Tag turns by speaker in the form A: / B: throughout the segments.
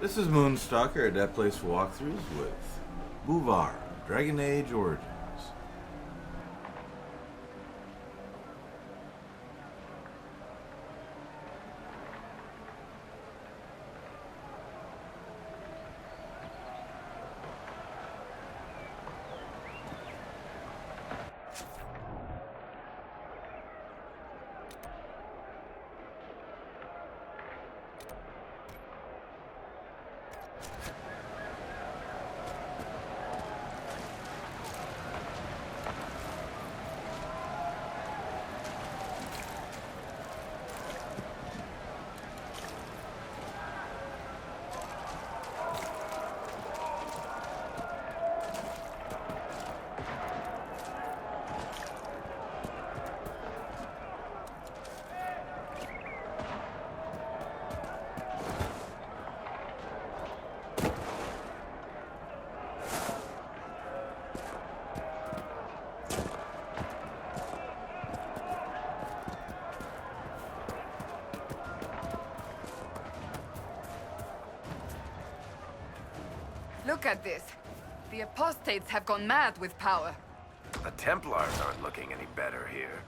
A: This is Moonstalker, at that place for walkthroughs with Buuvar, Dragon Age Origins.
B: Look at this. The apostates have gone mad with power.
C: The Templars aren't looking any better here.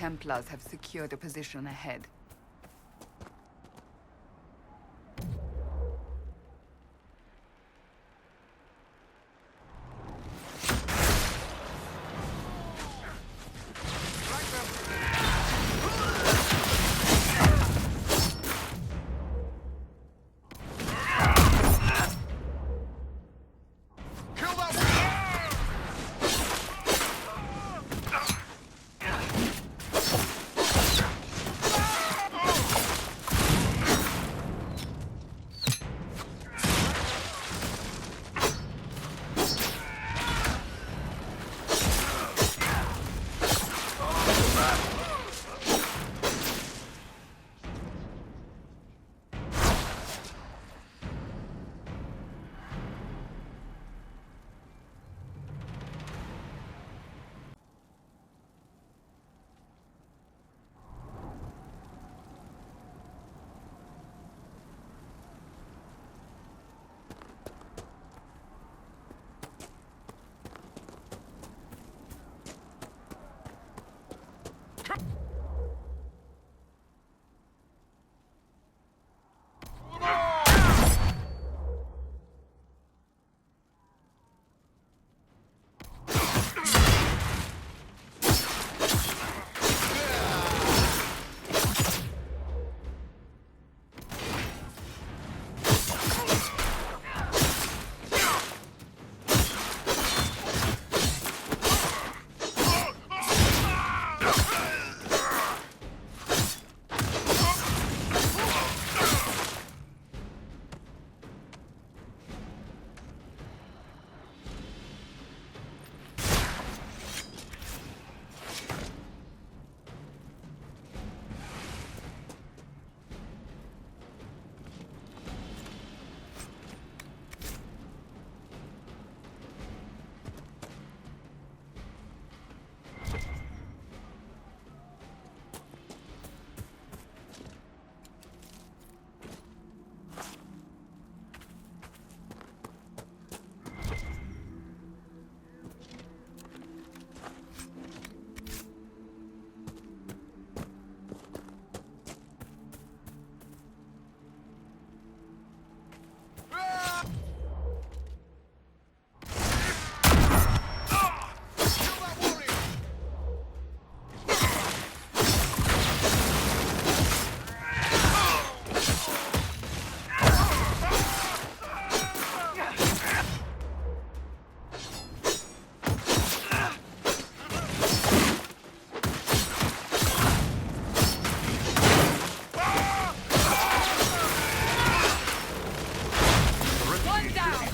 B: Templars have secured a position ahead.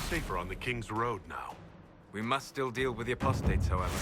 D: Safer on the King's Road now.
E: We must still deal with the apostates, however.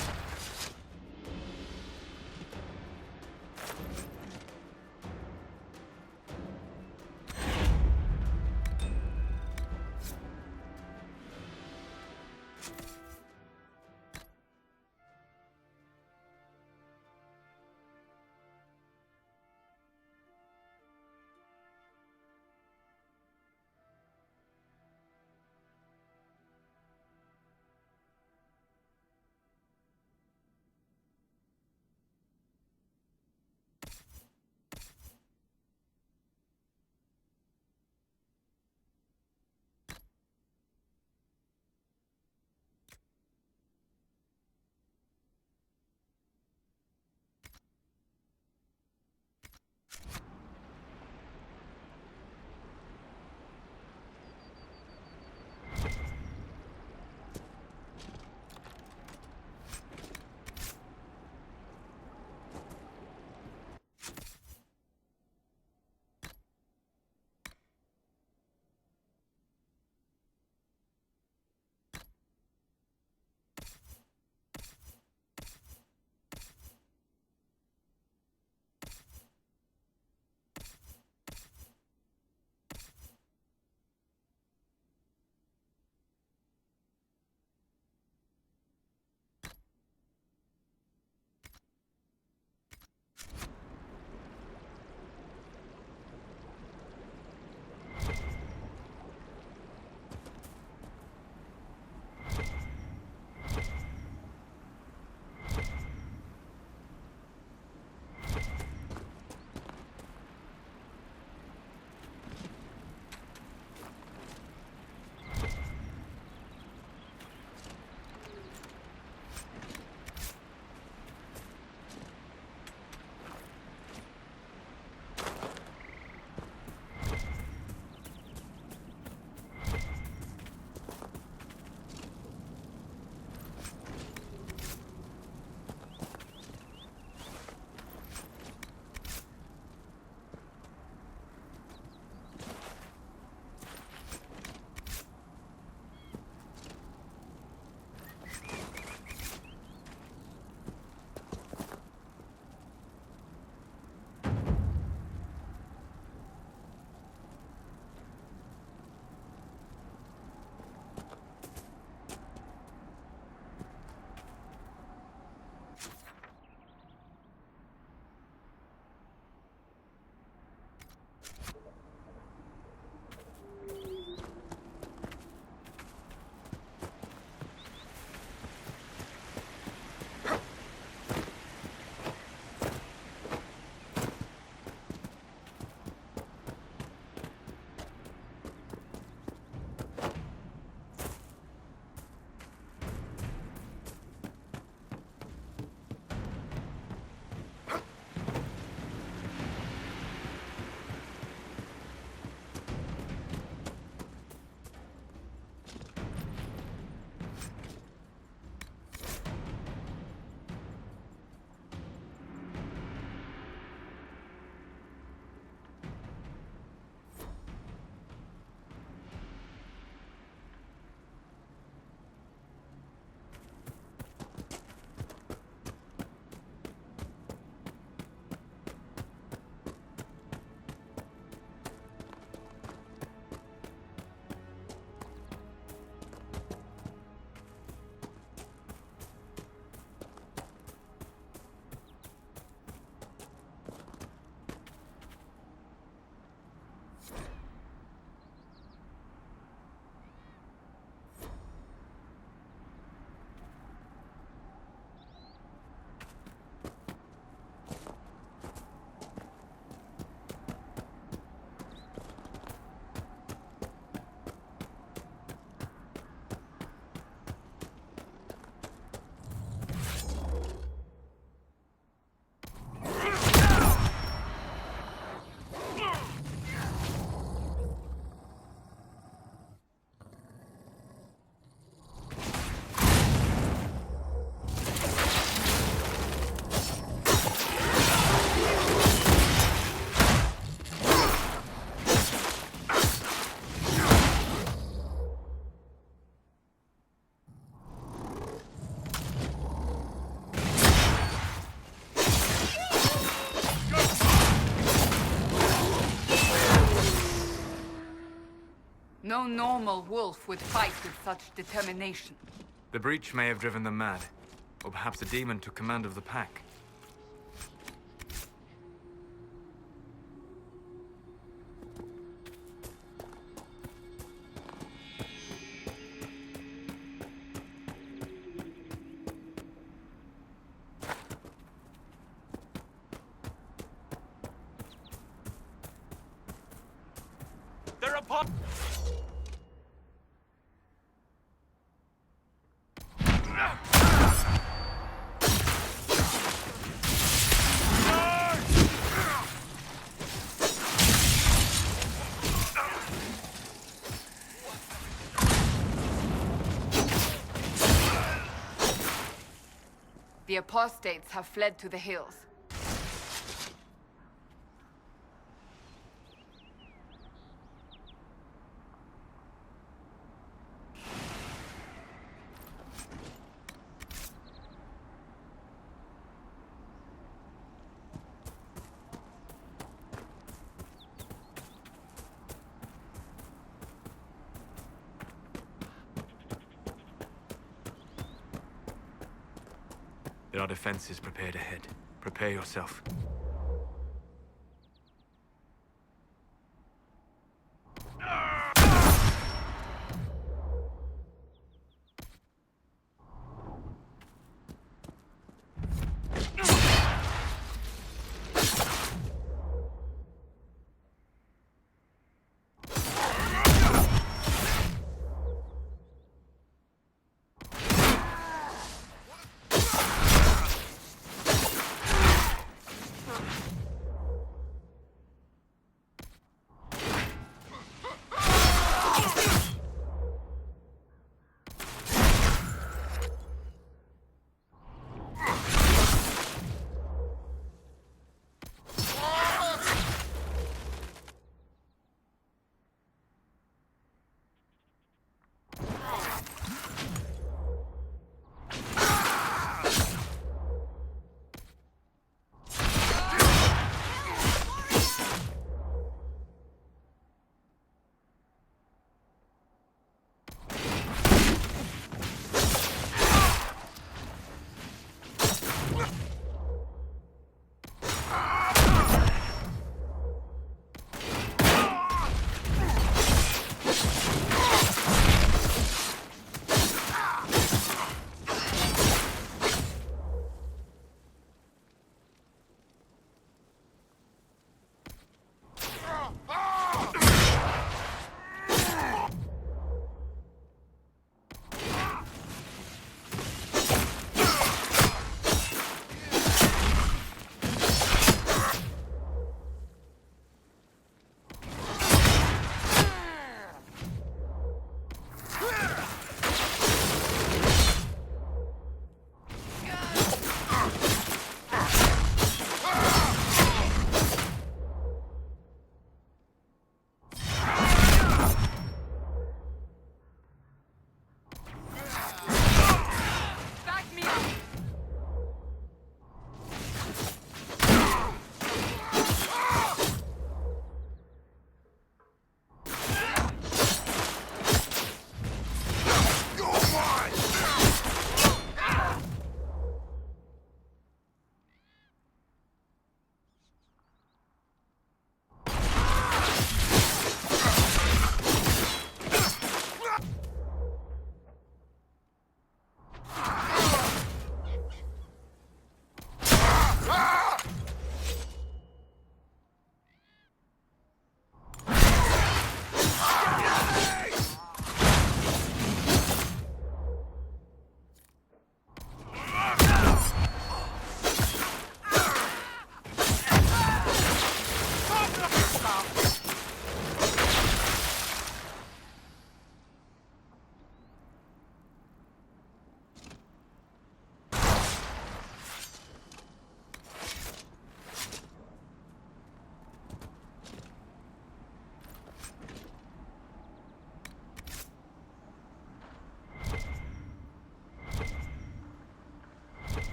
B: No normal wolf would fight with such determination.
E: The breach may have driven them mad. Or perhaps a demon took command of the pack.
C: They're upon...
B: The apostates have fled to the hills.
E: There are defenses prepared ahead. Prepare yourself.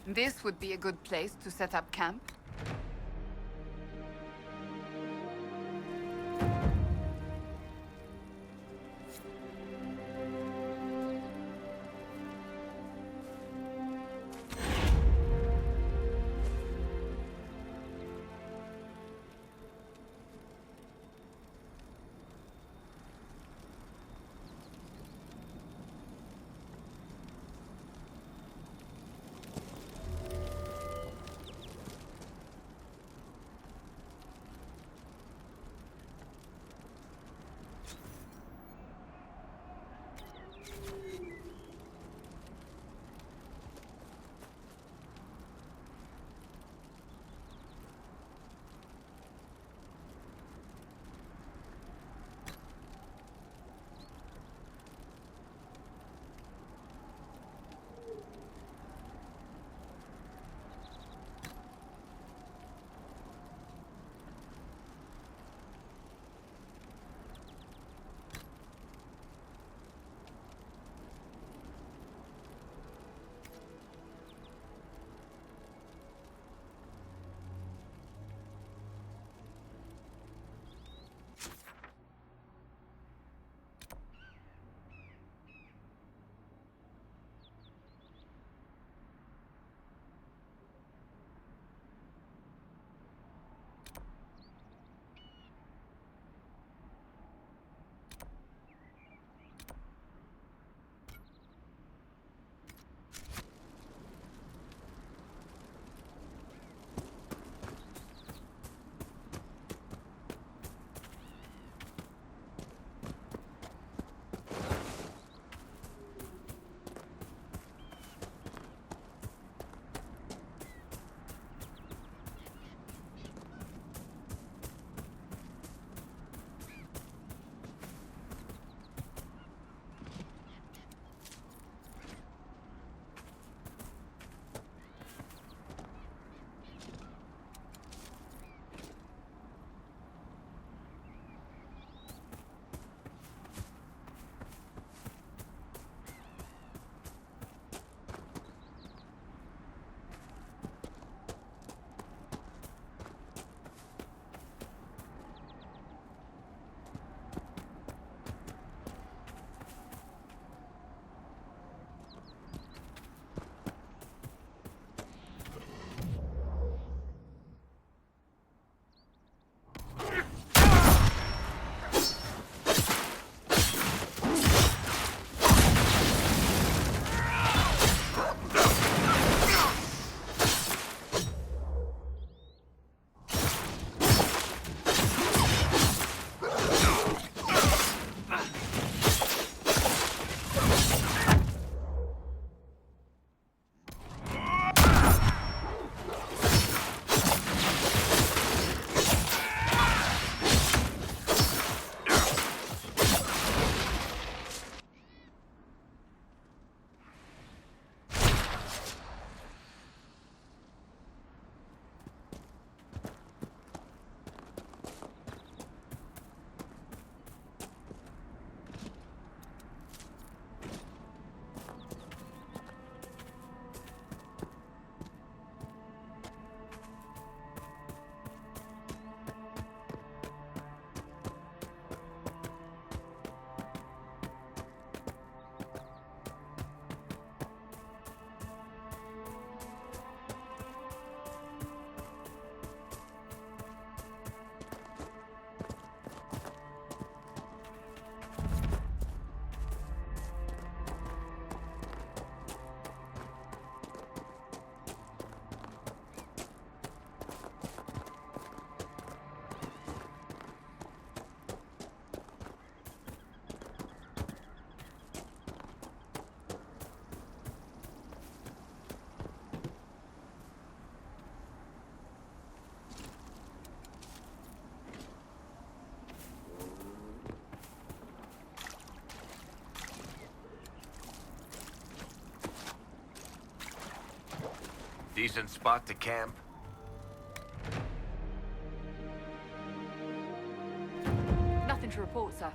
B: This would be a good place to set up camp.
C: Decent spot to camp.
B: Nothing to report, sir.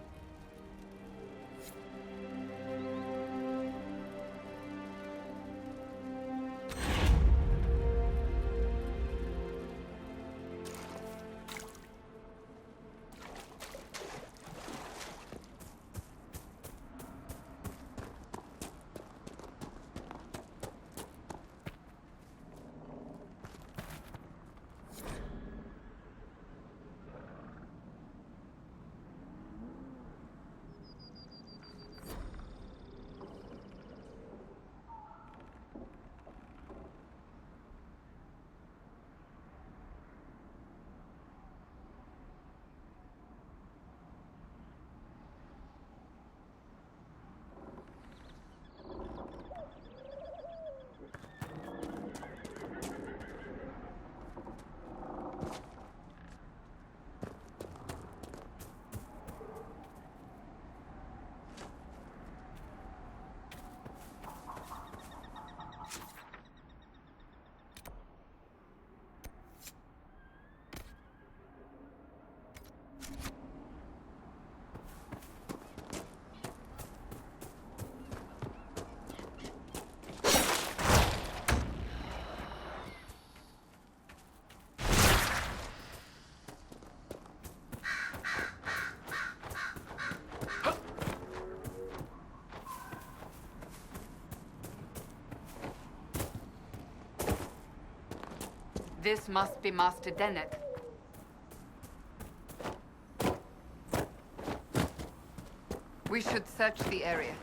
B: This must be Master Dennett. We should search the area.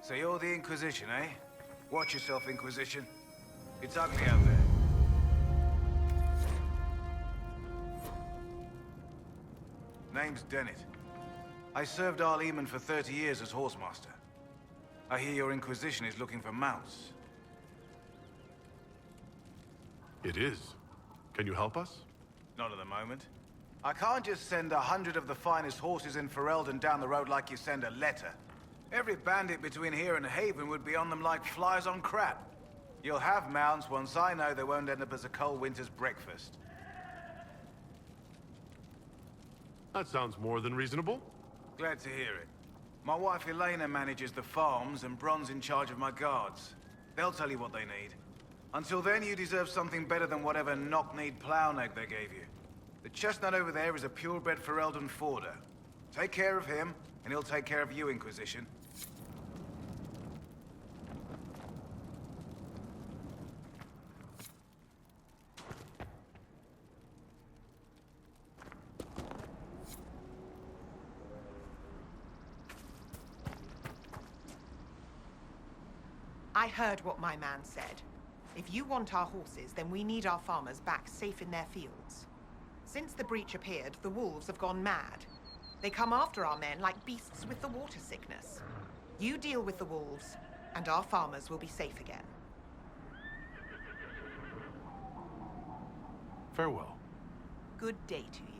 D: So you're the Inquisition, eh? Watch yourself, Inquisition. It's ugly out there. Name's Dennett. I served Arl Eamon for 30 years as Horsemaster. I hear your Inquisition is looking for mounts.
F: It is. Can you help us?
D: Not at the moment. I can't just send 100 of the finest horses in Ferelden down the road like you send a letter. Every bandit between here and Haven would be on them like flies on crap. You'll have mounts once I know they won't end up as a cold winter's breakfast.
F: That sounds more than reasonable.
D: Glad to hear it. My wife Elena manages the farms and Bron's in charge of my guards. They'll tell you what they need. Until then, you deserve something better than whatever knock-kneed plow-neg they gave you. The chestnut over there is a purebred Ferelden forder. Take care of him, and he'll take care of you, Inquisition.
G: I heard what my man said. If you want our horses, then we need our farmers back safe in their fields. Since the breach appeared, the wolves have gone mad. They come after our men like beasts with the water sickness. You deal with the wolves, and our farmers will be safe again.
F: Farewell.
G: Good day to you.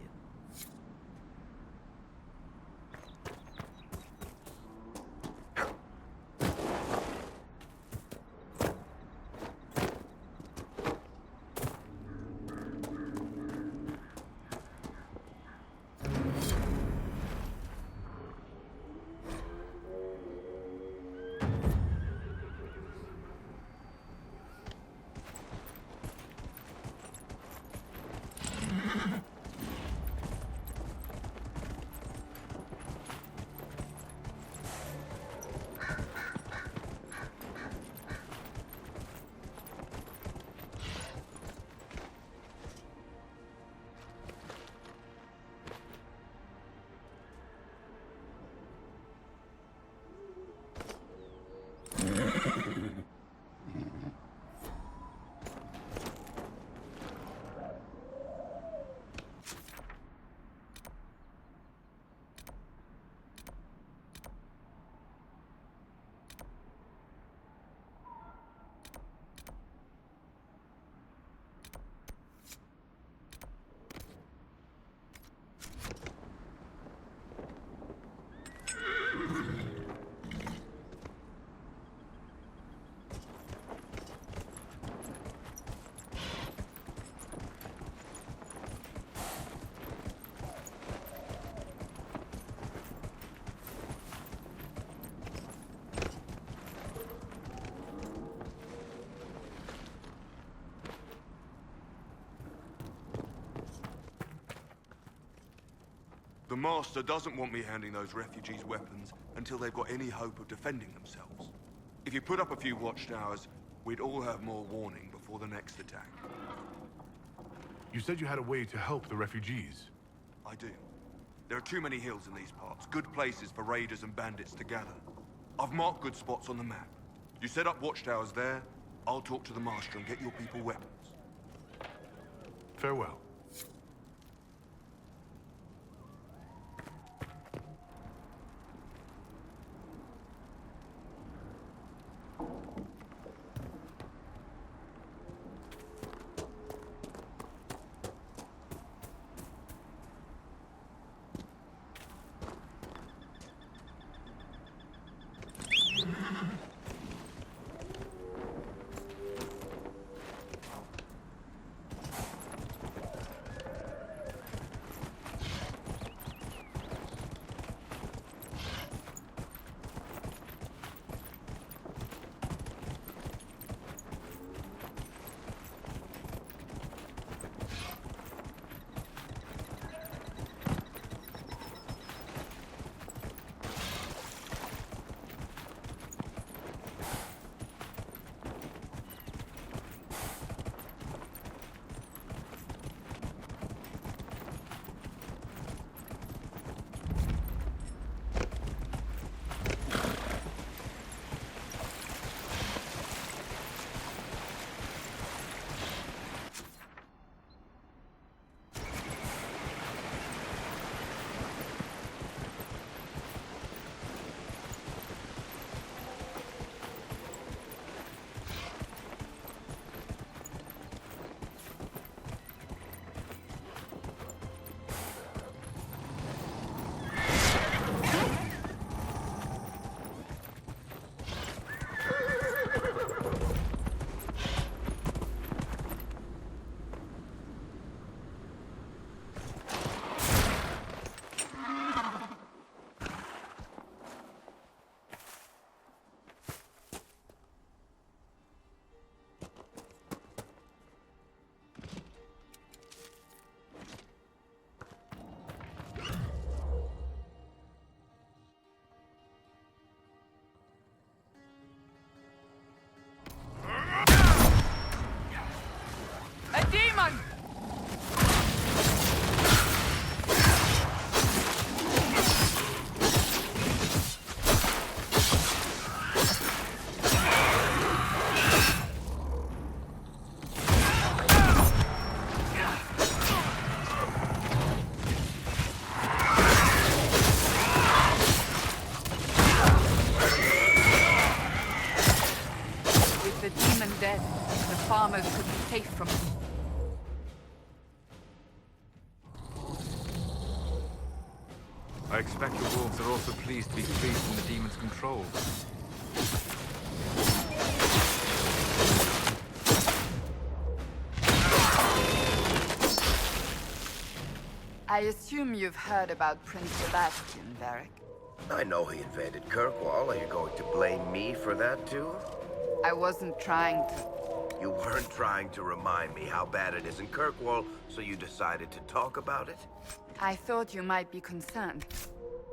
H: The Master doesn't want me handing those refugees weapons until they've got any hope of defending themselves. If you put up a few watchtowers, we'd all have more warning before the next attack.
F: You said you had a way to help the refugees.
H: I do. There are too many hills in these parts, good places for raiders and bandits to gather. I've marked good spots on the map. You set up watchtowers there, I'll talk to the Master and get your people weapons.
F: Farewell.
B: farmers could be safe from me.
E: I expect your wolves are also pleased to be freed from the demon's control.
B: I assume you've heard about Prince Sebastian, Varric.
C: I know he invaded Kirkwall. Are you going to blame me for that, too?
B: I wasn't trying to.
C: You weren't trying to remind me how bad it is in Kirkwall, so you decided to talk about it?
B: I thought you might be concerned.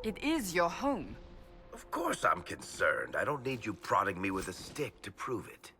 B: It is your home.
C: Of course I'm concerned. I don't need you prodding me with a stick to prove it.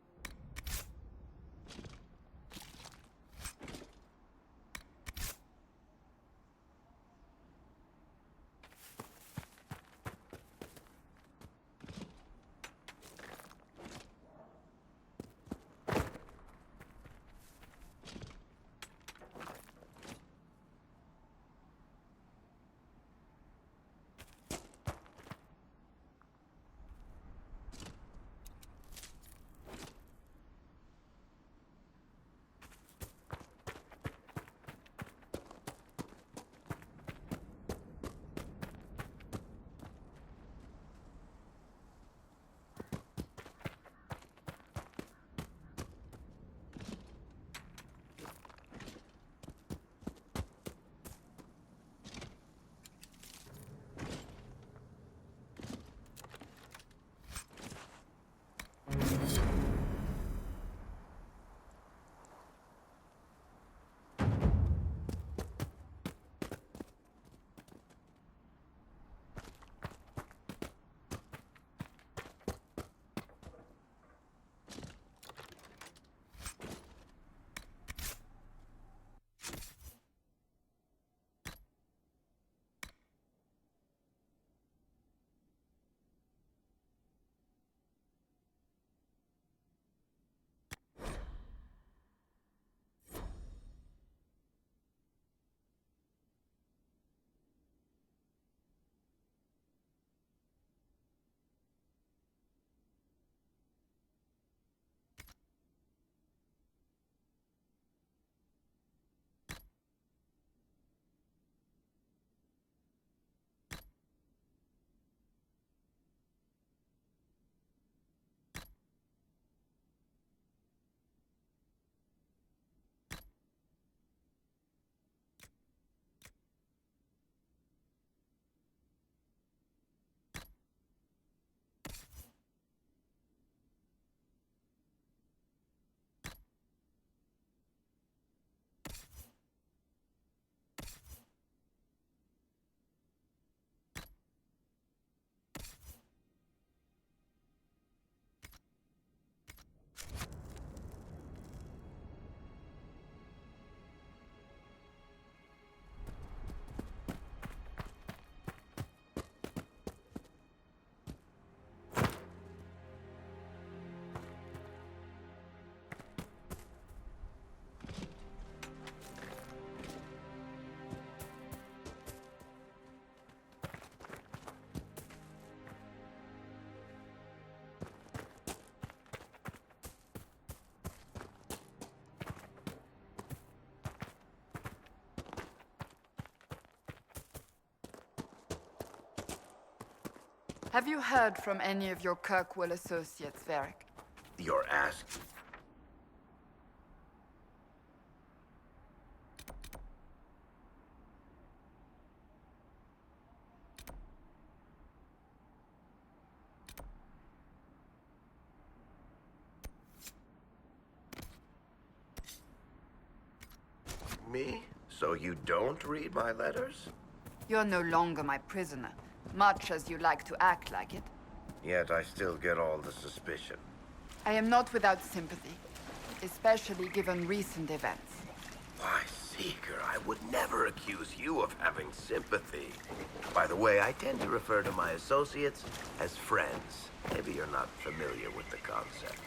B: Have you heard from any of your Kirkwall associates, Varric?
C: You're asked? Me? So you don't read my letters?
B: You're no longer my prisoner, much as you like to act like it.
C: Yet I still get all the suspicion.
B: I am not without sympathy, especially given recent events.
C: Why, Seeker, I would never accuse you of having sympathy. By the way, I tend to refer to my associates as friends. Maybe you're not familiar with the concept.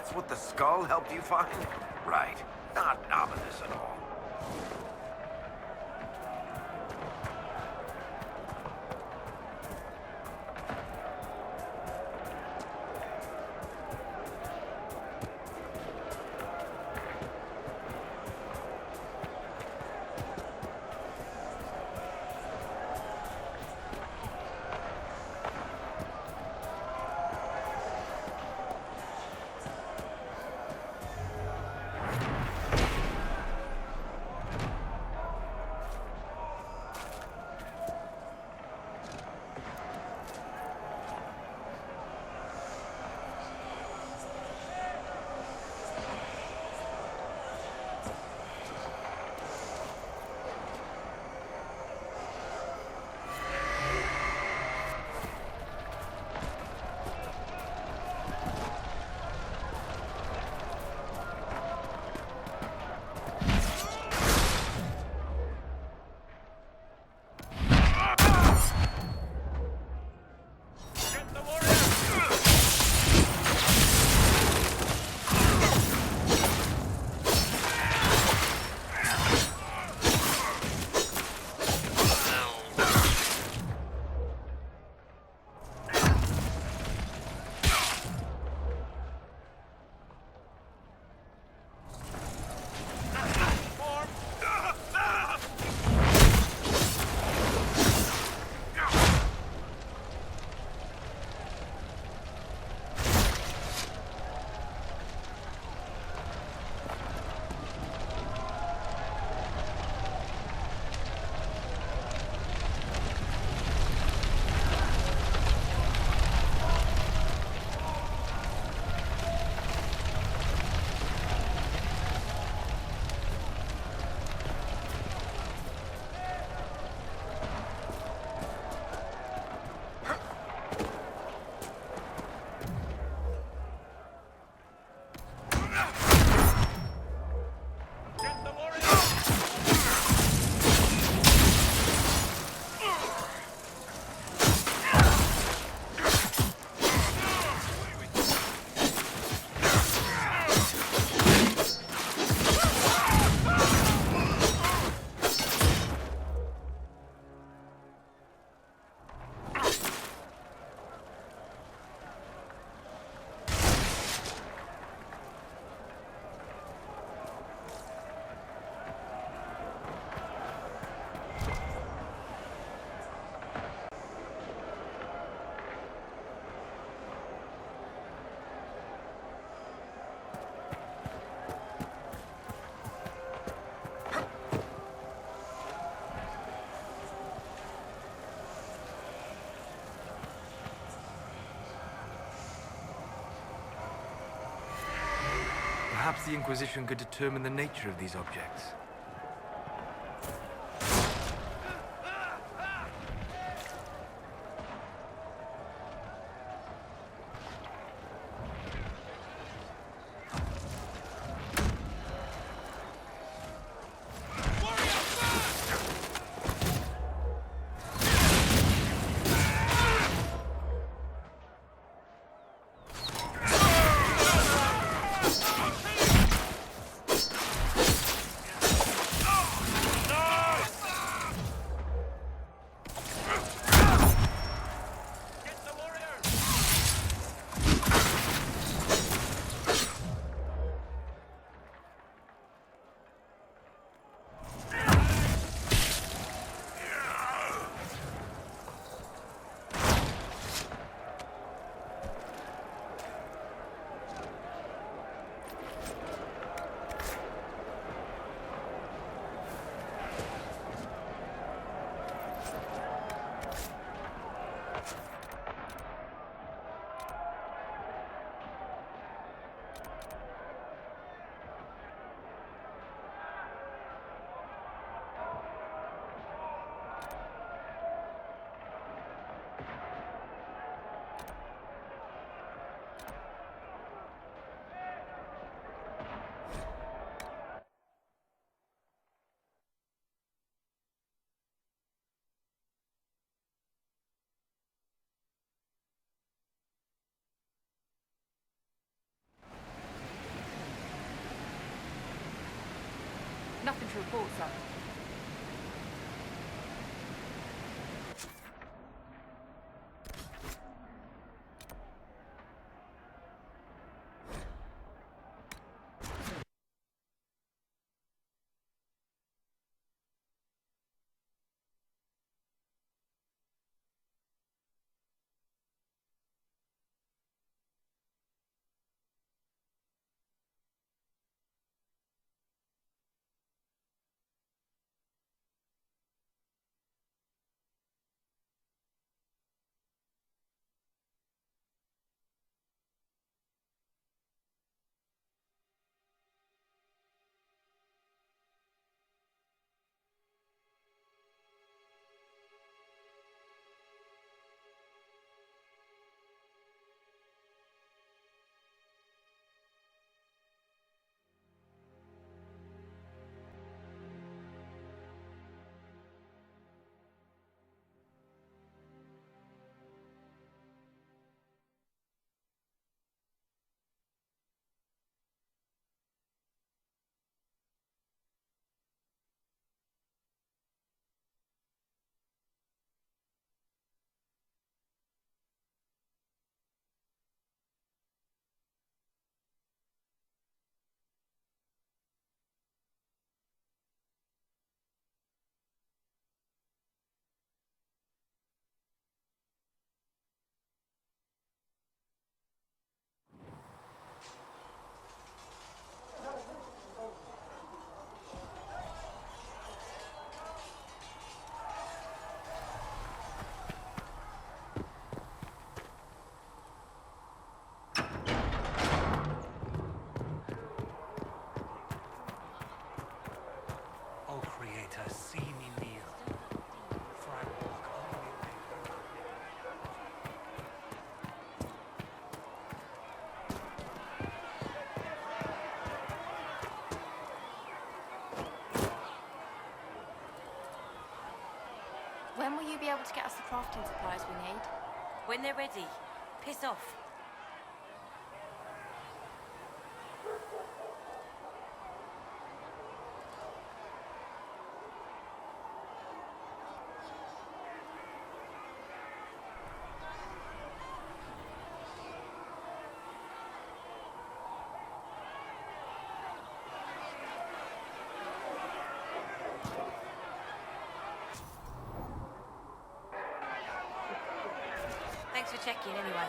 C: That's what the skull helped you find? Right. Not ominous at all.
E: Perhaps the Inquisition could determine the nature of these objects.
B: to report, sir.
I: When will you be able to get us the crafting supplies we need?
J: When they're ready. Piss off. Thanks for checking, anyway.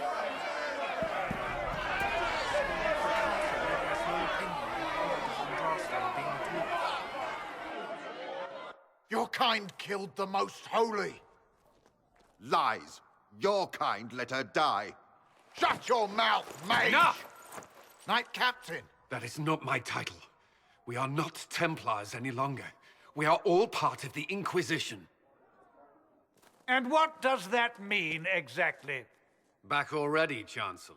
K: Your kind killed the most holy.
L: Lies. Your kind let her die.
K: Shut your mouth, mage!
M: Enough!
K: Knight Captain.
M: That is not my title. We are not Templars any longer. We are all part of the Inquisition.
N: And what does that mean, exactly?
M: Back already, Chancellor.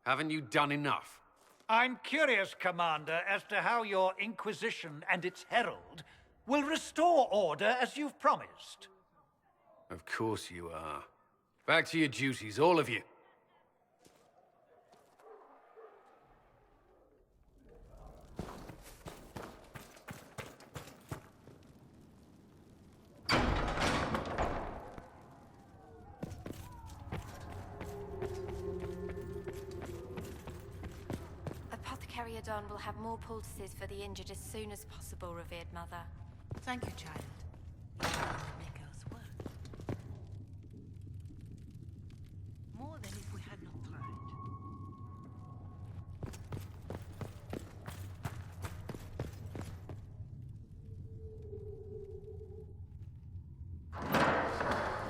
M: Haven't you done enough?
N: I'm curious, Commander, as to how your Inquisition and its herald will restore order as you've promised.
M: Of course you are. Back to your duties, all of you.
I: Apothecary Adon will have more poultices for the injured as soon as possible, revered mother.
J: Thank you, child. You will make us work. More than if we had not tried.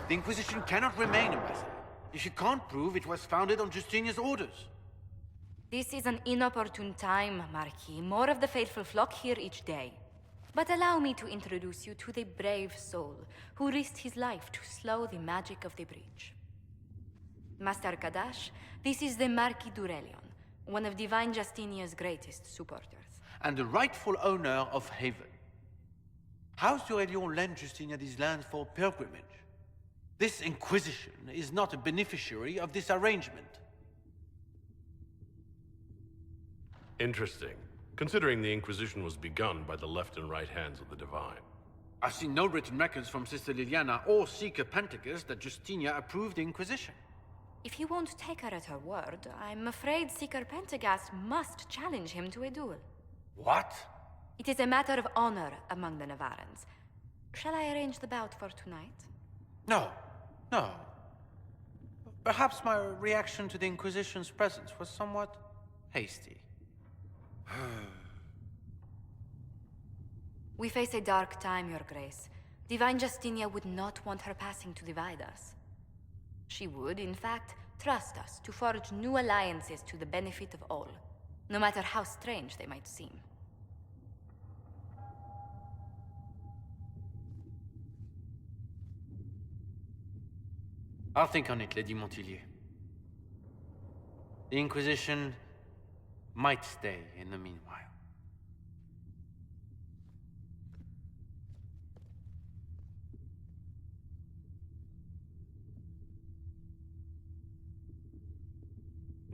O: The Inquisition cannot remain, Ambassador, if you can't prove it was founded on Justinian's orders.
P: This is an inopportune time, Marquis. More of the faithful flock here each day. But allow me to introduce you to the brave soul who risked his life to slow the magic of the breach. Master Kadash, this is the Marquis d'Aurelion, one of Divine Justinia's greatest supporters.
O: And the rightful owner of Haven. House d'Aurelion lent Justinia these lands for pilgrimage. This Inquisition is not a beneficiary of this arrangement.
Q: Interesting. considering the Inquisition was begun by the left and right hands of the Divine.
O: I've seen no written records from Sister Liliana or Seeker Pentagus that Justinia approved the Inquisition.
P: If he won't take her at her word, I'm afraid Seeker Pentagast must challenge him to a duel.
O: What?
P: It is a matter of honor among the Navarrans. Shall I arrange the bout for tonight?
O: No. Perhaps my reaction to the Inquisition's presence was somewhat hasty.
P: We face a dark time, Your Grace. Divine Justinia would not want her passing to divide us. She would, in fact, trust us to forge new alliances to the benefit of all, no matter how strange they might seem.
O: I'll think on it, Lady Montilyet. The Inquisition might stay in the meanwhile.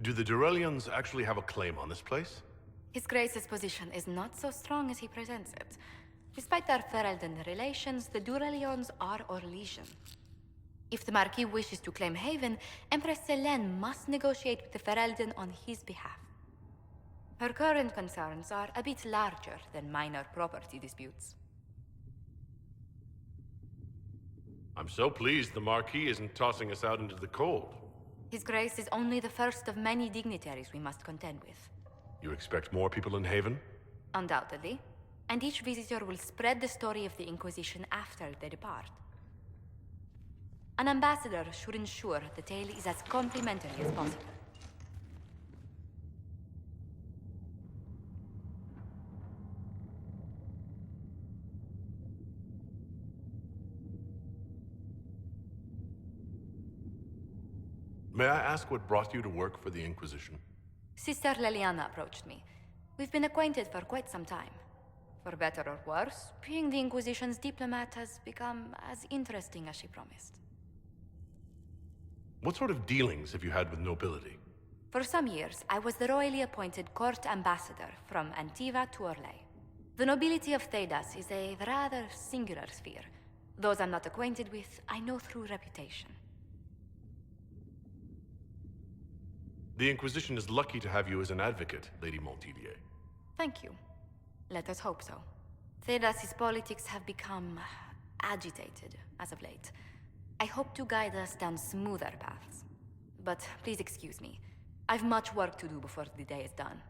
Q: Do the Durelians actually have a claim on this place?
P: His Grace's position is not so strong as he presents it. Despite their Ferelden relations, the Durelions are our legion. If the Marquis wishes to claim Haven, Empress Selene must negotiate with the Ferelden on his behalf. Her current concerns are a bit larger than minor property disputes.
Q: I'm so pleased the Marquis isn't tossing us out into the cold.
P: His Grace is only the first of many dignitaries we must contend with.
Q: You expect more people in Haven?
P: Undoubtedly. And each visitor will spread the story of the Inquisition after they depart. An ambassador should ensure the tale is as complimentary as possible.
Q: May I ask what brought you to work for the Inquisition?
P: Sister Liliana approached me. We've been acquainted for quite some time. For better or worse, being the Inquisition's diplomat has become as interesting as she promised.
Q: What sort of dealings have you had with nobility?
P: For some years, I was the royally appointed court ambassador from Antiva to Orlais. The nobility of Thedas is a rather singular sphere. Those I'm not acquainted with, I know through reputation.
Q: The Inquisition is lucky to have you as an advocate, Lady Montilyet.
P: Thank you. Let us hope so. Thedas's politics have become agitated as of late. I hope to guide us down smoother paths. But please excuse me. I've much work to do before the day is done.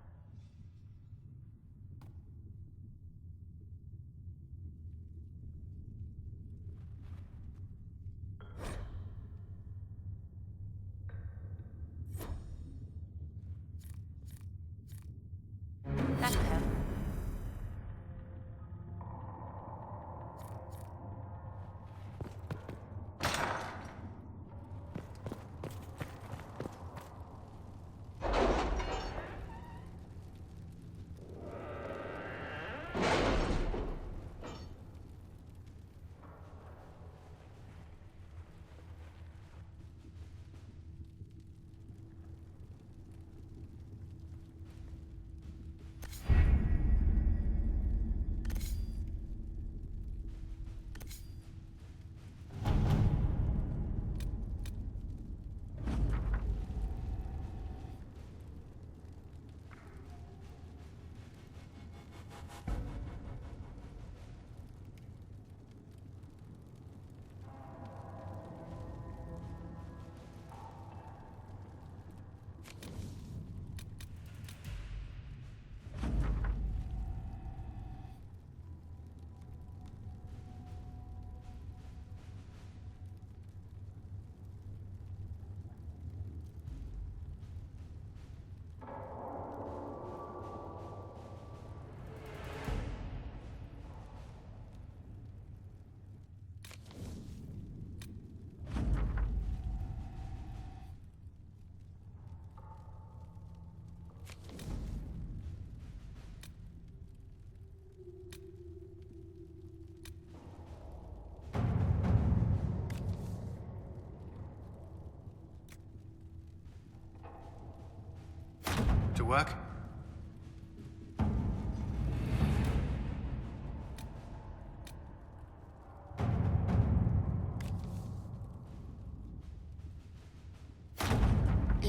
R: To work?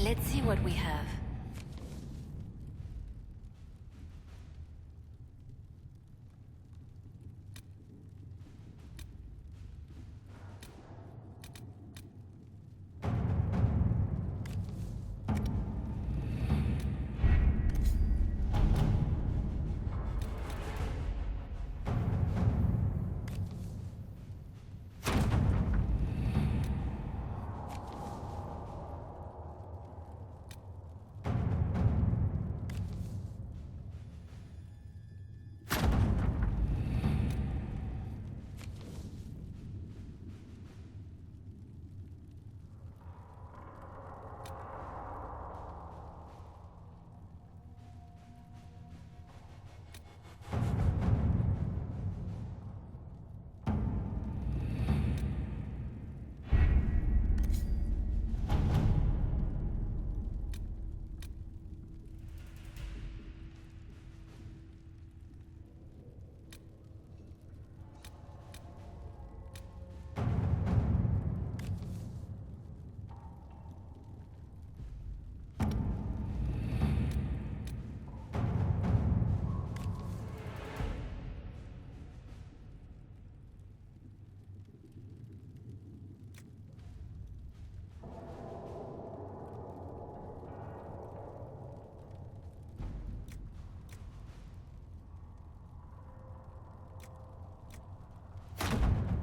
J: Let's see what we have.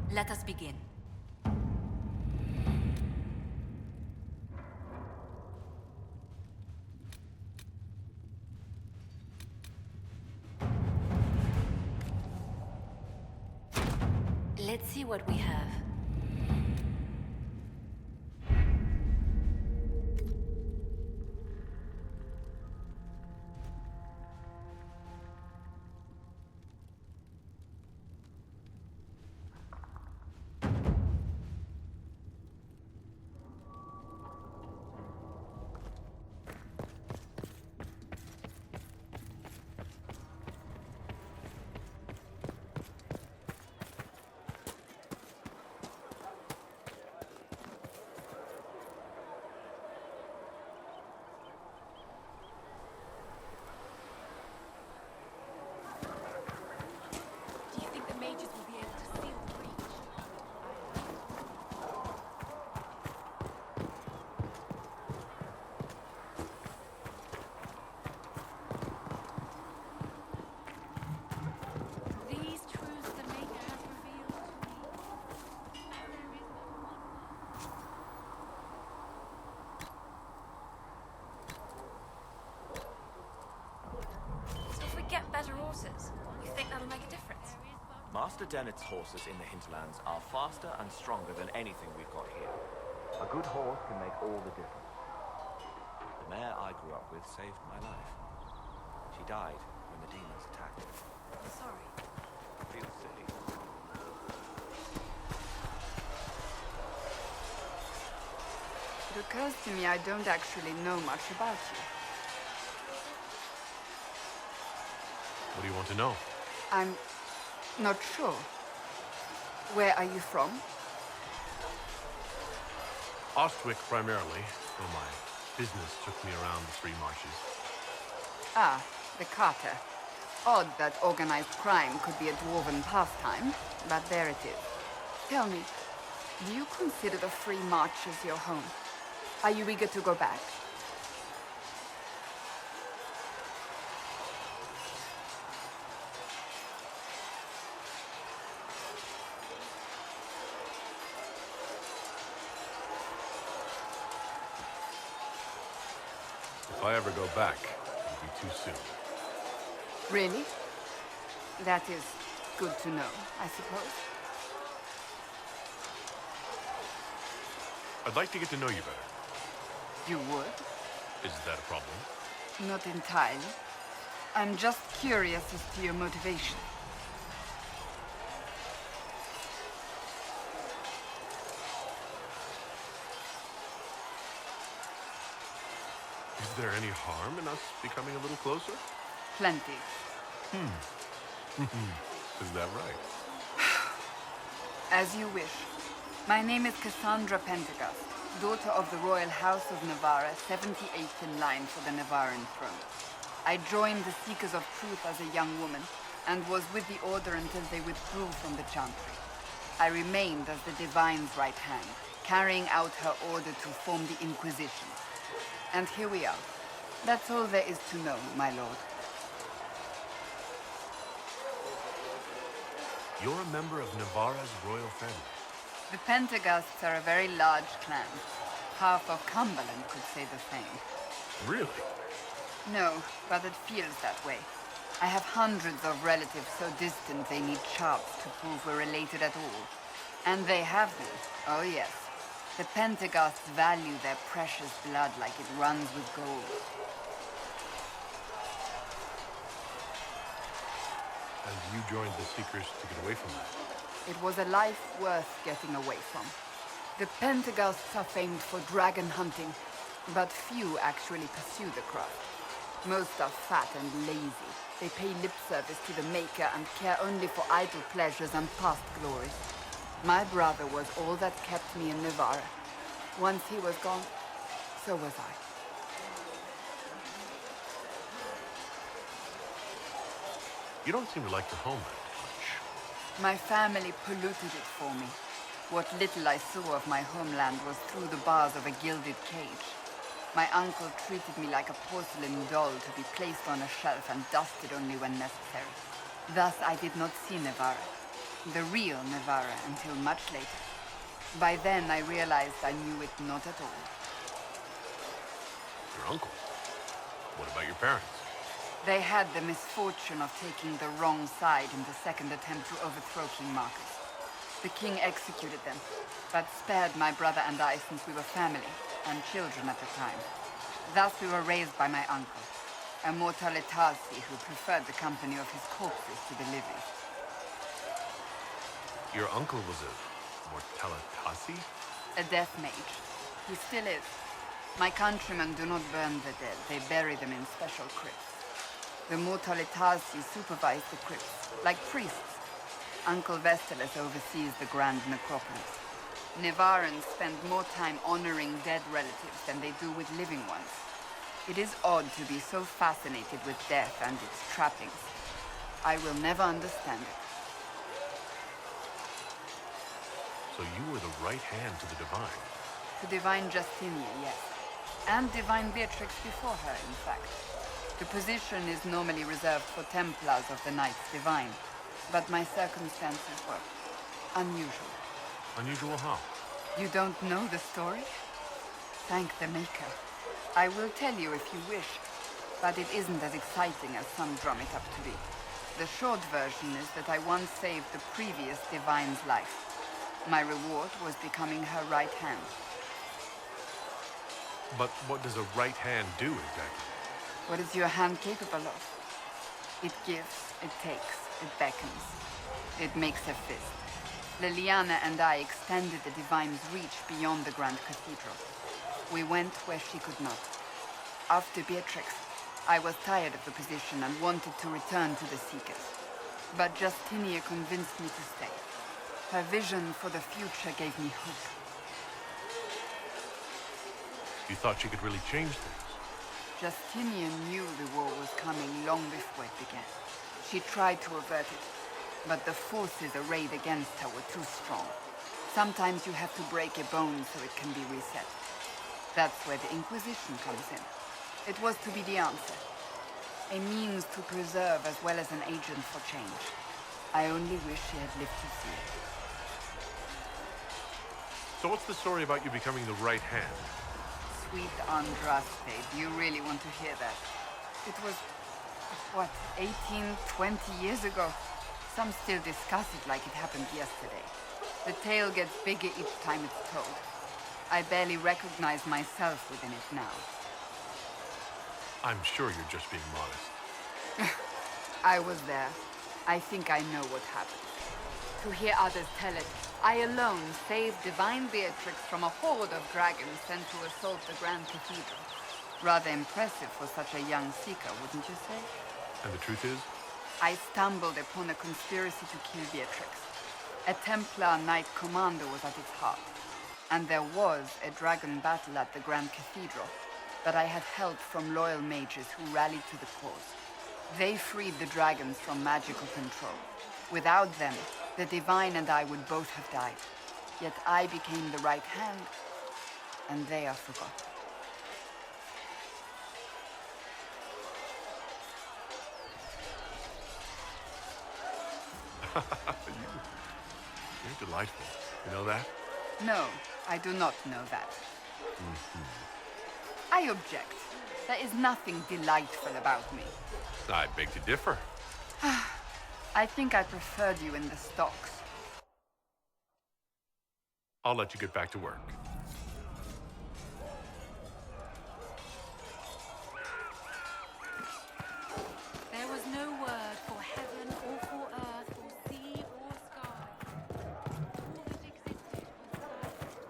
P: Let us begin.
J: Let's see what we have. Do you think the mages will be able to seal the breach? These truths the Maker has revealed to me. And there is but one.
I: So if we get better horses, you think that'll make a difference?
R: Master Dennett's horses in the hinterlands are faster and stronger than anything we've got here. A good horse can make all the difference. The mare I grew up with saved my life. She died when the demons attacked her.
I: Sorry.
R: Feels silly.
B: It occurs to me I don't actually know much about you.
Q: What do you want to know?
B: I'm not sure. Where are you from?
Q: Ostwick, primarily, though my business took me around the Three Marshes.
B: Ah, the Carter. Odd that organized crime could be a dwarven pastime, but there it is. Tell me, do you consider the Free March as your home? Are you eager to go back?
Q: If I ever go back, it'll be too soon.
B: Really? That is good to know, I suppose.
Q: I'd like to get to know you better.
B: You would?
Q: Is that a problem?
B: Not entirely. I'm just curious as to your motivation.
Q: Is there any harm in us becoming a little closer?
B: Plenty.
Q: Is that right?
B: As you wish. My name is Cassandra Pendergast. daughter of the royal house of Navarra, 78th in line for the Navarran throne. I joined the Seekers of Truth as a young woman, and was with the Order until they withdrew from the Chantry. I remained as the Divine's right hand, carrying out her order to form the Inquisition. And here we are. That's all there is to know, my lord.
Q: You're a member of Navarra's royal family.
B: The Pentaghasts are a very large clan. Half of Cumberland could say the same.
Q: Really?
B: No, but it feels that way. I have hundreds of relatives so distant they need charts to prove we're related at all. And they have them. Oh yes. The Pentaghasts value their precious blood like it runs with gold.
Q: And you joined the Seekers to get away from that?
B: It was a life worth getting away from. The Pentaghasts are famed for dragon hunting, but few actually pursue the craft. Most are fat and lazy. They pay lip service to the Maker and care only for idle pleasures and past glories. My brother was all that kept me in Navarra. Once he was gone, so was I.
Q: You don't seem to like your homeland much.
B: My family polluted it for me. What little I saw of my homeland was through the bars of a gilded cage. My uncle treated me like a porcelain doll to be placed on a shelf and dusted only when necessary. Thus I did not see Navarra, the real Navarra, until much later. By then I realized I knew it not at all.
Q: Your uncle? What about your parents?
B: They had the misfortune of taking the wrong side in the second attempt to overthrow King Marcus. The king executed them, but spared my brother and I since we were family, and children at the time. Thus we were raised by my uncle, a mortalitasi who preferred the company of his corpses to the living.
Q: Your uncle was a mortalitasi?
B: A death mage. He still is. My countrymen do not burn the dead, they bury them in special crypts. The mortalitasi supervise the crypts, like priests. Uncle Vestalis oversees the grand necropolis. Navarrans spend more time honoring dead relatives than they do with living ones. It is odd to be so fascinated with death and its trappings. I will never understand it.
Q: So you were the right hand to the Divine?
B: To Divine Justinia, yes. And Divine Beatrix before her, in fact. The position is normally reserved for Templars of the Knights Divine, but my circumstances were unusual.
Q: Unusual how?
B: You don't know the story? Thank the Maker. I will tell you if you wish, but it isn't as exciting as some drum it up to be. The short version is that I once saved the previous Divine's life. My reward was becoming her right hand.
Q: But what does a right hand do exactly?
B: What is your hand capable of? It gives, it takes, it beckons. It makes a fist. Liliana and I extended the Divine's reach beyond the Grand Cathedral. We went where she could not. After Beatrix, I was tired of the position and wanted to return to the Seekers. But Justinia convinced me to stay. Her vision for the future gave me hope.
Q: You thought she could really change things?
B: Justinian knew the war was coming long before it began. She tried to avert it, but the forces arrayed against her were too strong. Sometimes you have to break a bone so it can be reset. That's where the Inquisition comes in. It was to be the answer. A means to preserve as well as an agent for change. I only wish she had lived to see it.
Q: So what's the story about you becoming the right hand?
B: Sweet Andraste, do you really want to hear that? It was, what, 18, 20 years ago? Some still discuss it like it happened yesterday. The tale gets bigger each time it's told. I barely recognize myself within it now.
Q: I'm sure you're just being modest.
B: I was there. I think I know what happened. To hear others tell it, I alone saved Divine Beatrix from a horde of dragons sent to assault the Grand Cathedral. Rather impressive for such a young seeker, wouldn't you say?
Q: And the truth is?
B: I stumbled upon a conspiracy to kill Beatrix. A Templar Knight Commander was at its heart. And there was a dragon battle at the Grand Cathedral, but I had help from loyal mages who rallied to the cause. They freed the dragons from magical control. Without them, the Divine and I would both have died. Yet I became the right hand, and they are forgotten.
Q: You're delightful. You know that?
B: No, I do not know that. I object. There is nothing delightful about me.
Q: I beg to differ.
B: I think I preferred you in the stocks.
Q: I'll let you get back to work.
J: There was no word for heaven or for earth or sea or sky. All that existed was silence.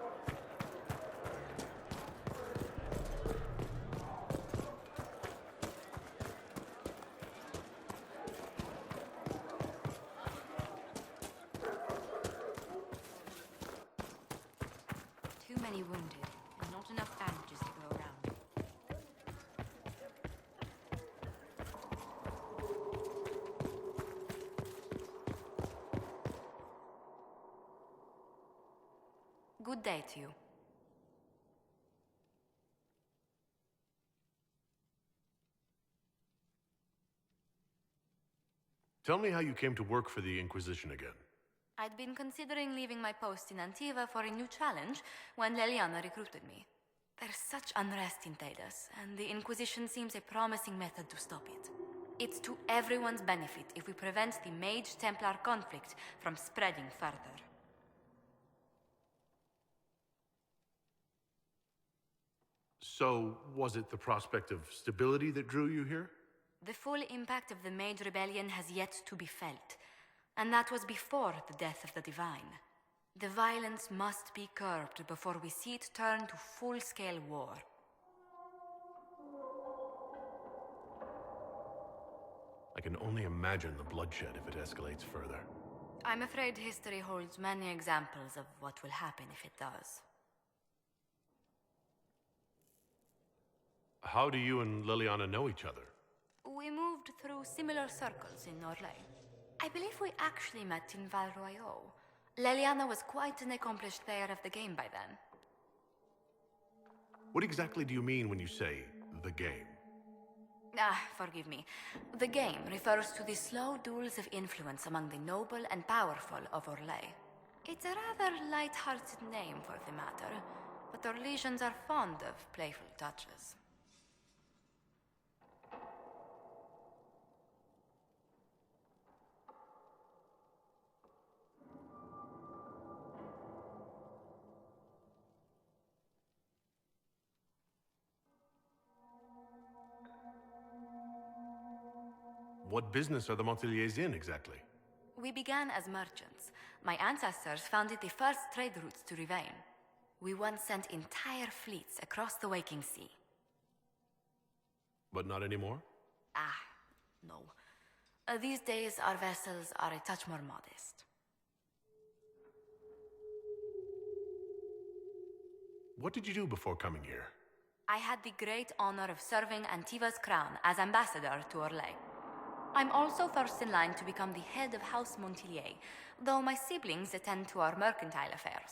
P: Too many wounded, and not enough bandages to go around. Good day to you.
Q: Tell me how you came to work for the Inquisition again.
P: I'd been considering leaving my post in Antiva for a new challenge when Leliana recruited me. There's such unrest in Thedas, and the Inquisition seems a promising method to stop it. It's to everyone's benefit if we prevent the Mage-Templar conflict from spreading further.
Q: So, was it the prospect of stability that drew you here?
P: The full impact of the Mage Rebellion has yet to be felt, and that was before the death of the Divine. The violence must be curbed before we see it turn to full-scale war.
Q: I can only imagine the bloodshed if it escalates further.
P: I'm afraid history holds many examples of what will happen if it does.
Q: How do you and Liliana know each other?
P: We moved through similar circles in Orlais. I believe we actually met in Val Royaux. Leliana was quite an accomplished player of the game by then.
Q: What exactly do you mean when you say, the game?
P: Forgive me. The game refers to the slow duels of influence among the noble and powerful of Orlais. It's a rather light-hearted name for the matter, but Orlesians are fond of playful touches.
Q: What business are the Monteliers in, exactly?
P: We began as merchants. My ancestors founded the first trade routes to Rivain. We once sent entire fleets across the Waking Sea.
Q: But not anymore?
P: No. These days, our vessels are a touch more modest.
Q: What did you do before coming here?
P: I had the great honor of serving Antiva's crown as ambassador to Orlais. I'm also first in line to become the head of House Montelier, though my siblings attend to our mercantile affairs.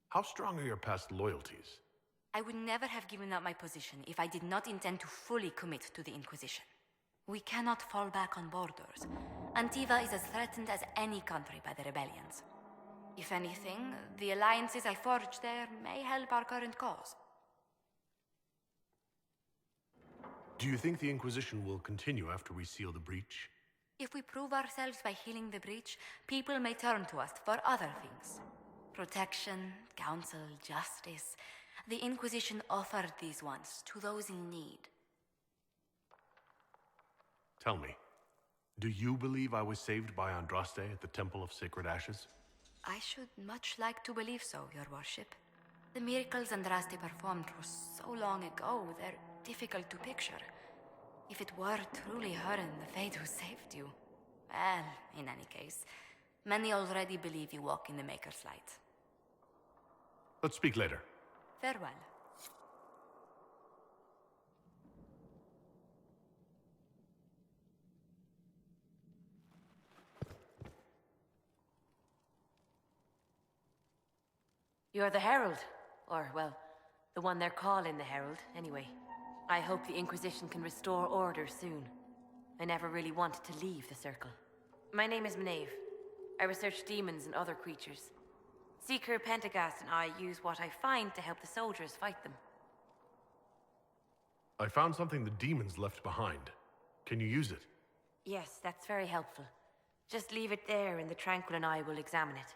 Q: How strong are your past loyalties?
P: I would never have given up my position if I did not intend to fully commit to the Inquisition. We cannot fall back on borders. Antiva is as threatened as any country by the rebellions. If anything, the alliances I forged there may help our current cause.
Q: Do you think the Inquisition will continue after we seal the breach?
P: If we prove ourselves by healing the breach, people may turn to us for other things. Protection, counsel, justice. The Inquisition offered these once to those in need.
Q: Tell me, do you believe I was saved by Andraste at the Temple of Sacred Ashes?
P: I should much like to believe so, Your Worship. The miracles Andraste performed were so long ago, they're difficult to picture. If it were truly her and the Fate who saved you, Well, in any case, many already believe you walk in the Maker's light.
Q: Let's speak later.
P: Farewell.
S: You're the Herald. Or, well, the one they're calling the Herald, anyway. I hope the Inquisition can restore order soon. I never really wanted to leave the Circle. My name is Maeve. I research demons and other creatures. Seeker Pentagast and I use what I find to help the soldiers fight them.
Q: I found something the demons left behind. Can you use it?
S: Yes, that's very helpful. Just leave it there and the Tranquil and I will examine it.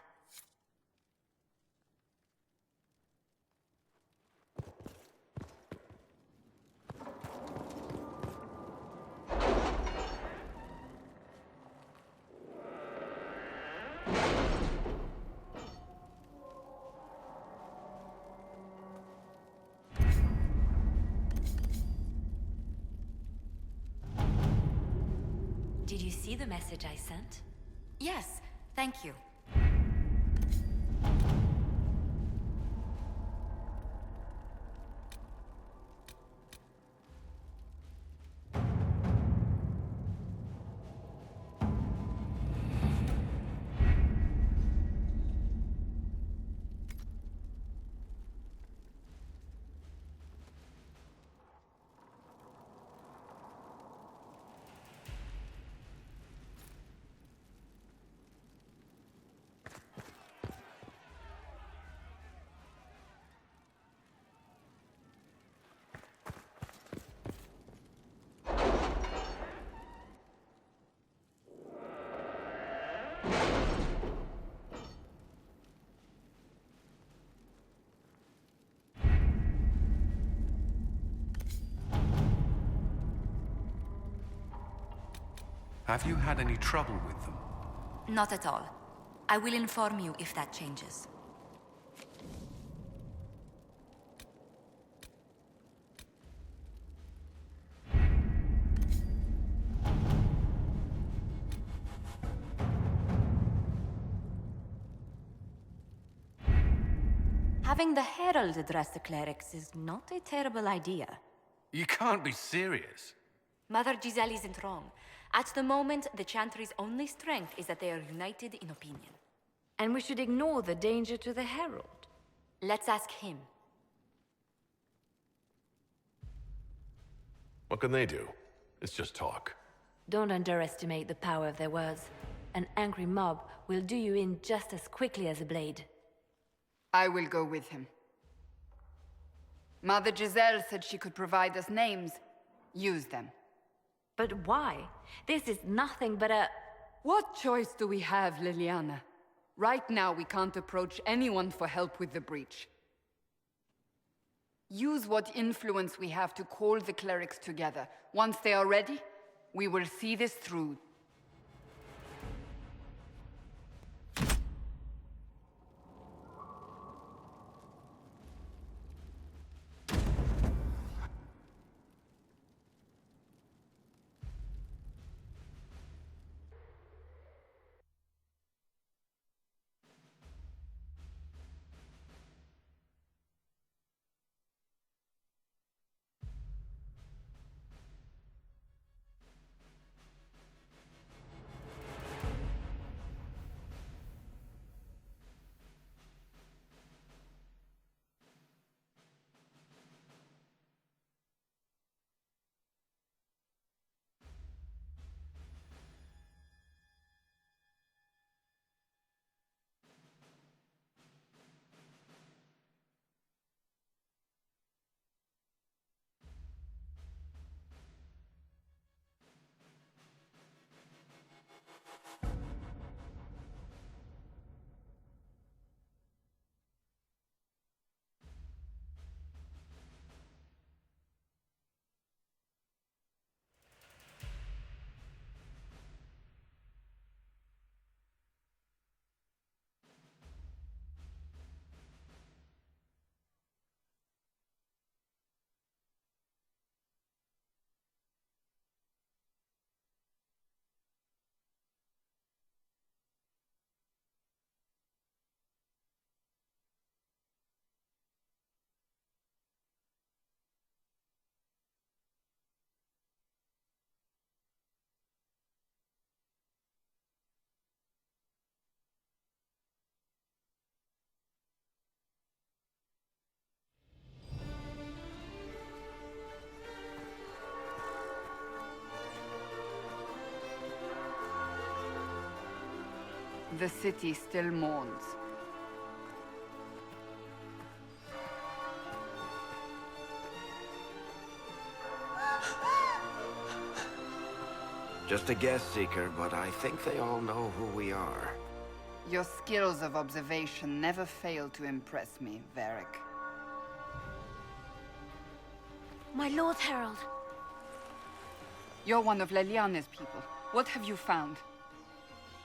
P: Did you see the message I sent? Yes, thank you.
M: Have you had any trouble with them?
P: Not at all. I will inform you if that changes. Having the Herald address the clerics is not a terrible idea.
M: You can't be serious.
P: Mother Giselle isn't wrong. At the moment, the Chantry's only strength is that they are united in opinion.
S: And we should ignore the danger to the Herald.
P: Let's ask him.
Q: What can they do? It's just talk.
S: Don't underestimate the power of their words. An angry mob will do you in just as quickly as a blade.
B: I will go with him. Mother Giselle said she could provide us names. Use them.
S: But why? This is nothing but a...
B: What choice do we have, Liliana? Right now, we can't approach anyone for help with the breach. Use what influence we have to call the clerics together. Once they are ready, we will see this through. The city still mourns.
C: Just a guess, Seeker, but I think they all know who we are.
B: Your skills of observation never fail to impress me, Varric.
T: My Lord Herald.
B: You're one of Leliane's people. What have you found?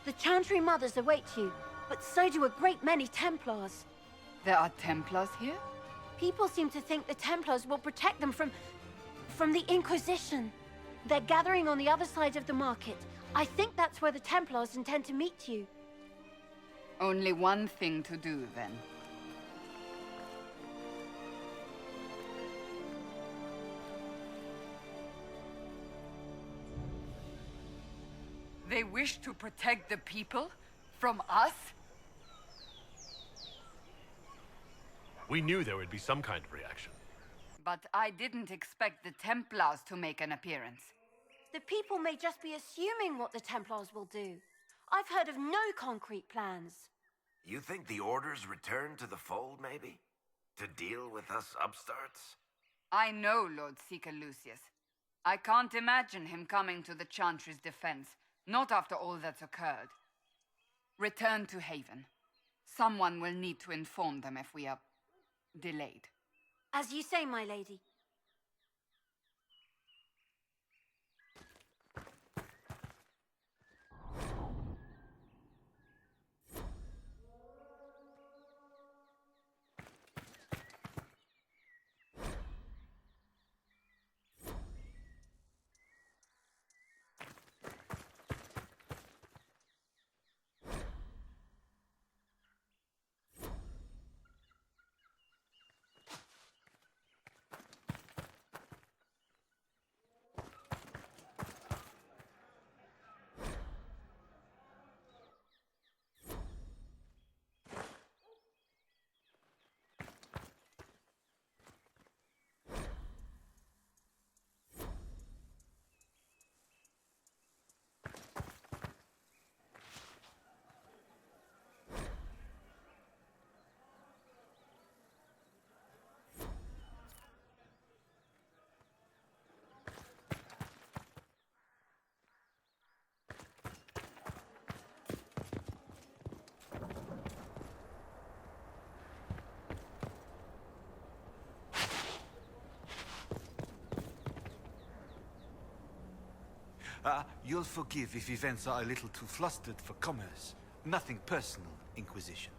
T: The Chantry Mothers await you, but so do a great many Templars.
B: There are Templars here?
T: People seem to think the Templars will protect them from the Inquisition. They're gathering on the other side of the market. I think that's where the Templars intend to meet you.
B: Only one thing to do, then. They wish to protect the people? From us?
Q: We knew there would be some kind of reaction.
B: But I didn't expect the Templars to make an appearance.
T: The people may just be assuming what the Templars will do. I've heard of no concrete plans.
C: You think the Order's return to the fold, maybe? To deal with us upstarts?
B: I know Lord Seeker Lucius. I can't imagine him coming to the Chantry's defense, not after all that's occurred. Return to Haven. Someone will need to inform them if we are delayed.
T: As you say, my lady.
U: You'll forgive if events are a little too flustered for commerce. Nothing personal, Inquisition.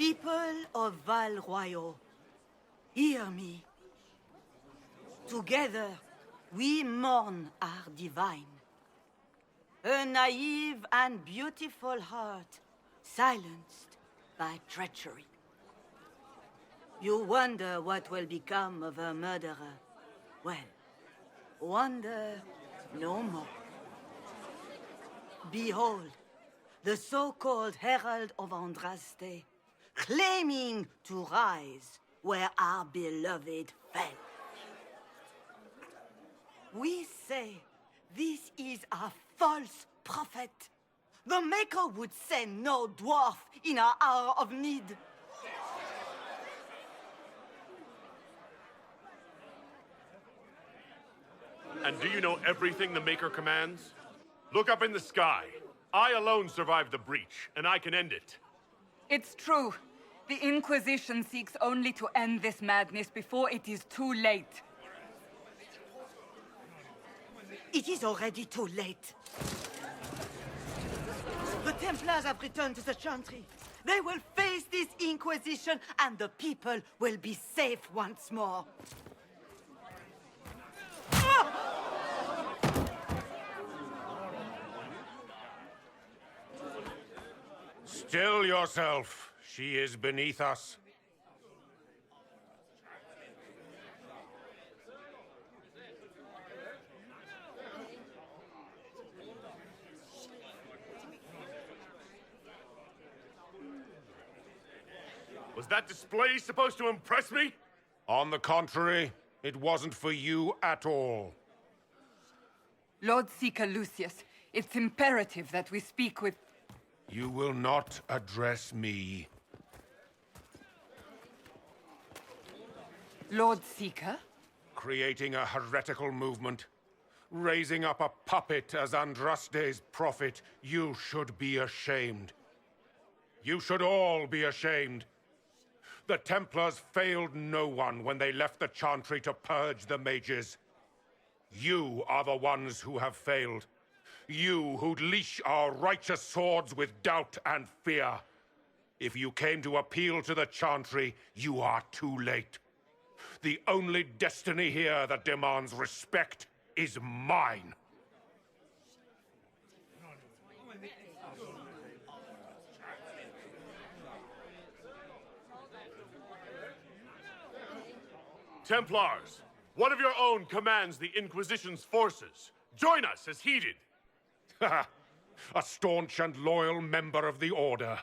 A: People of Val Royal, hear me. Together, we mourn our divine. A naive and beautiful heart, silenced by treachery. You wonder what will become of her murderer. Well, wonder no more. Behold, the so-called Herald of Andraste, claiming to rise where our beloved fell. We say this is a false prophet. The Maker would send no dwarf in our hour of need.
V: And do you know everything the Maker commands? Look up in the sky. I alone survived the breach, and I can end it.
B: It's true. The Inquisition seeks only to end this madness before it is too late.
A: It is already too late. The Templars have returned to the Chantry. They will face this Inquisition, and the people will be safe once more.
W: Still yourself. She is beneath us.
V: Was that display supposed to impress me?
W: On the contrary, it wasn't for you at all.
B: Lord Seeker Lucius, it's imperative that we speak with...
W: You will not address me.
B: Lord Seeker?
W: Creating a heretical movement. Raising up a puppet as Andraste's prophet. You should be ashamed. You should all be ashamed. The Templars failed no one when they left the Chantry to purge the mages. You are the ones who have failed. You who'd leash our righteous swords with doubt and fear. If you came to appeal to the Chantry, you are too late. The only destiny here that demands respect is mine.
V: Templars, one of your own commands the Inquisition's forces. Join us as heeded.
W: A staunch and loyal member of the Order.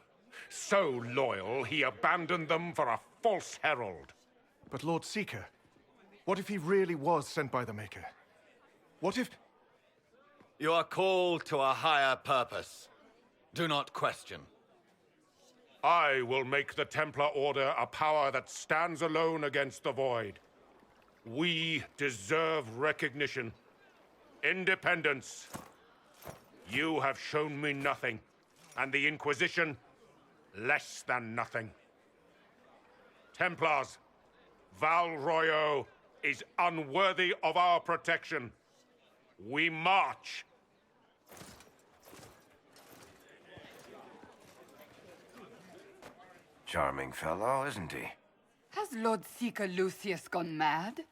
W: So loyal, he abandoned them for a false herald.
X: But Lord Seeker, what if he really was sent by the Maker? What if...
Y: You are called to a higher purpose. Do not question.
W: I will make the Templar Order a power that stands alone against the Void. We deserve recognition. Independence. You have shown me nothing, and the Inquisition, less than nothing. Templars, Val Royo is unworthy of our protection. We march.
C: Charming fellow, isn't he?
B: Has Lord Seeker Lucius gone mad?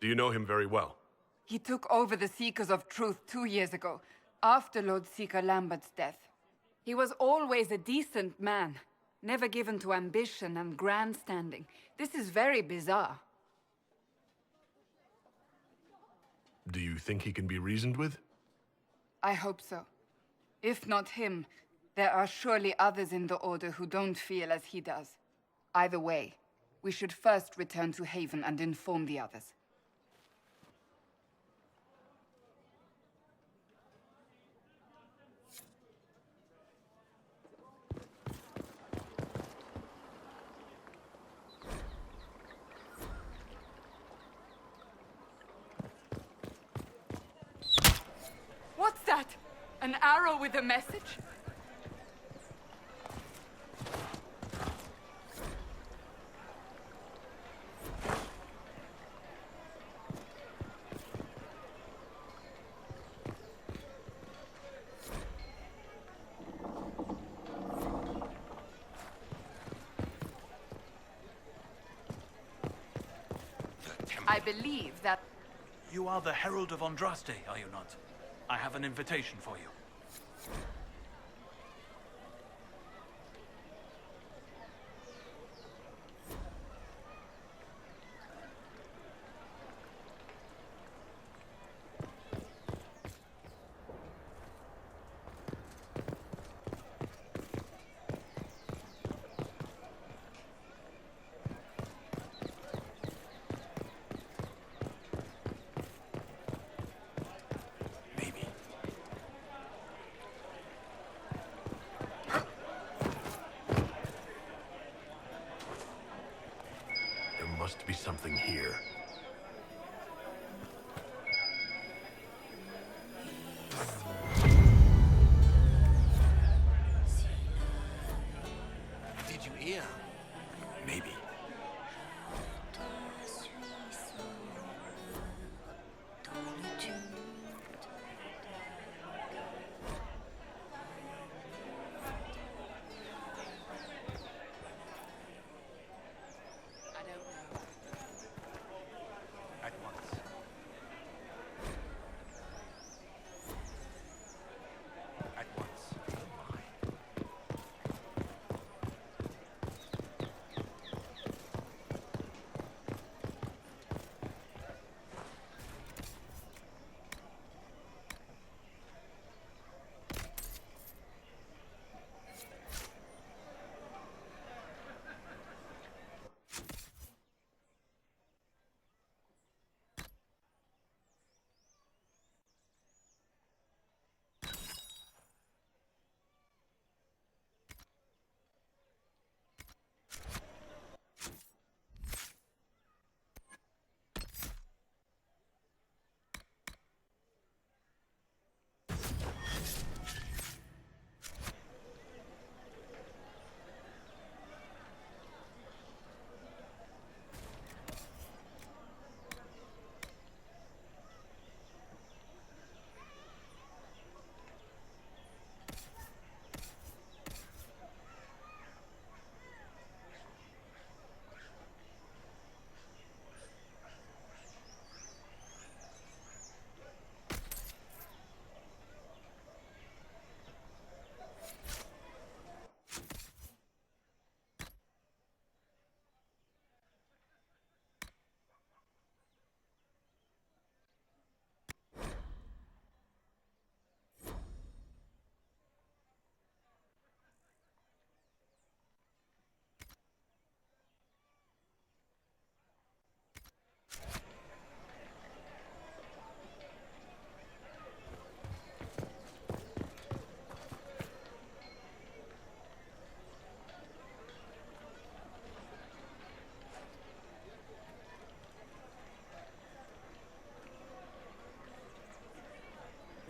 V: Do you know him very well?
B: He took over the Seekers of Truth 2 years ago, after Lord Seeker Lambert's death. He was always a decent man, never given to ambition and grandstanding. This is very bizarre.
Q: Do you think he can be reasoned with?
B: I hope so. If not him, there are surely others in the Order who don't feel as he does. Either way, we should first return to Haven and inform the others. What's that? An arrow with a message?
M: Templar.
O: I believe that...
U: You are the Herald of Andraste, are you not? I have an invitation for you.
Q: Must be something here.
U: Did you hear?
Q: Maybe.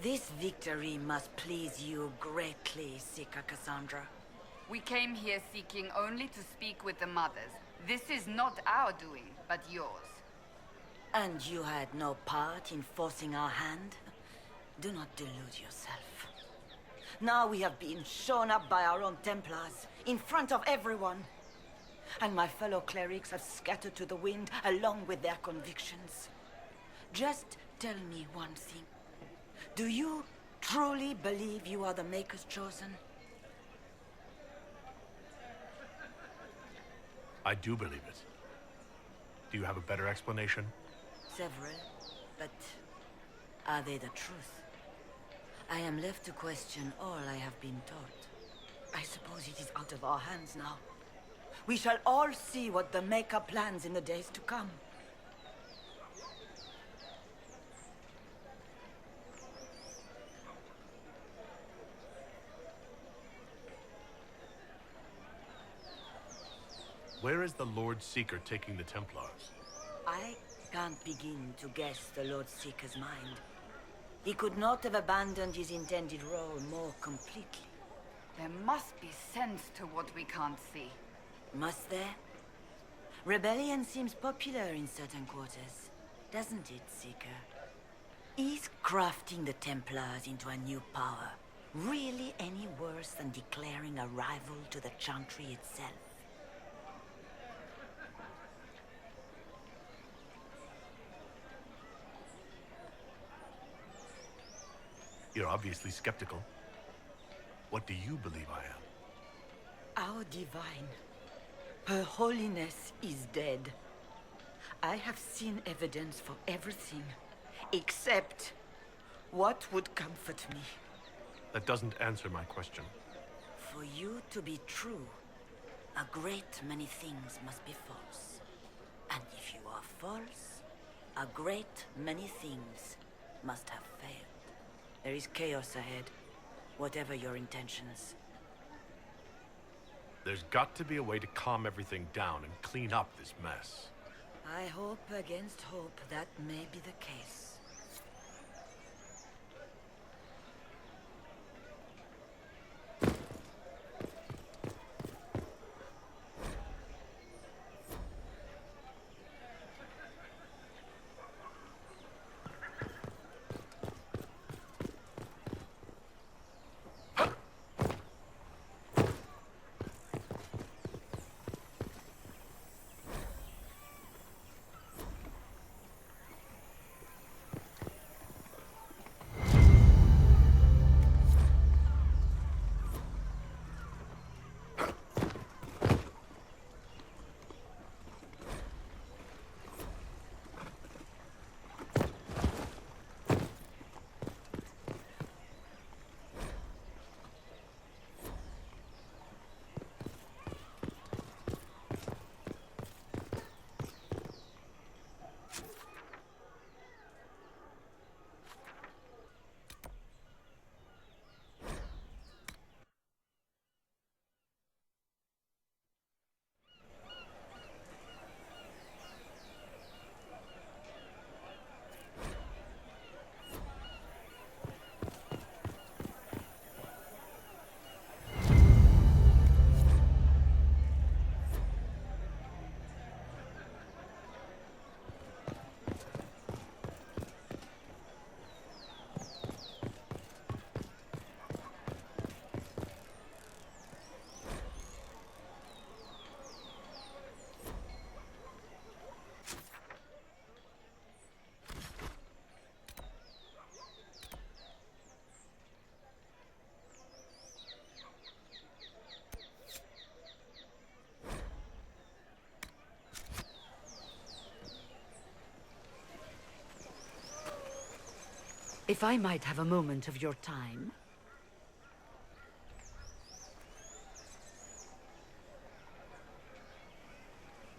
A: This victory must please you greatly, Seeker Cassandra.
B: We came here seeking only to speak with the mothers. This is not our doing, but yours.
A: And you had no part in forcing our hand? Do not delude yourself. Now we have been shown up by our own Templars, in front of everyone. And my fellow clerics have scattered to the wind along with their convictions. Just tell me one thing. Do you truly believe you are the Maker's chosen?
Q: I do believe it. Do you have a better explanation?
A: Several, but are they the truth? I am left to question all I have been taught. I suppose it is out of our hands now. We shall all see what the Maker plans in the days to come.
Q: Where is the Lord Seeker taking the Templars?
A: I can't begin to guess the Lord Seeker's mind. He could not have abandoned his intended role more completely.
B: There must be sense to what we can't see.
A: Must there? Rebellion seems popular in certain quarters, doesn't it, Seeker? Is crafting the Templars into a new power really any worse than declaring a rival to the Chantry itself?
Q: You're obviously skeptical. What do you believe I am?
A: Our divine. Her holiness is dead. I have seen evidence for everything, except what would comfort me.
Q: That doesn't answer my question.
A: For you to be true, a great many things must be false. And if you are false, a great many things must have failed. There is chaos ahead, whatever your intentions.
Q: There's got to be a way to calm everything down and clean up this mess.
A: I hope against hope that may be the case.
D: If I might have a moment of your time.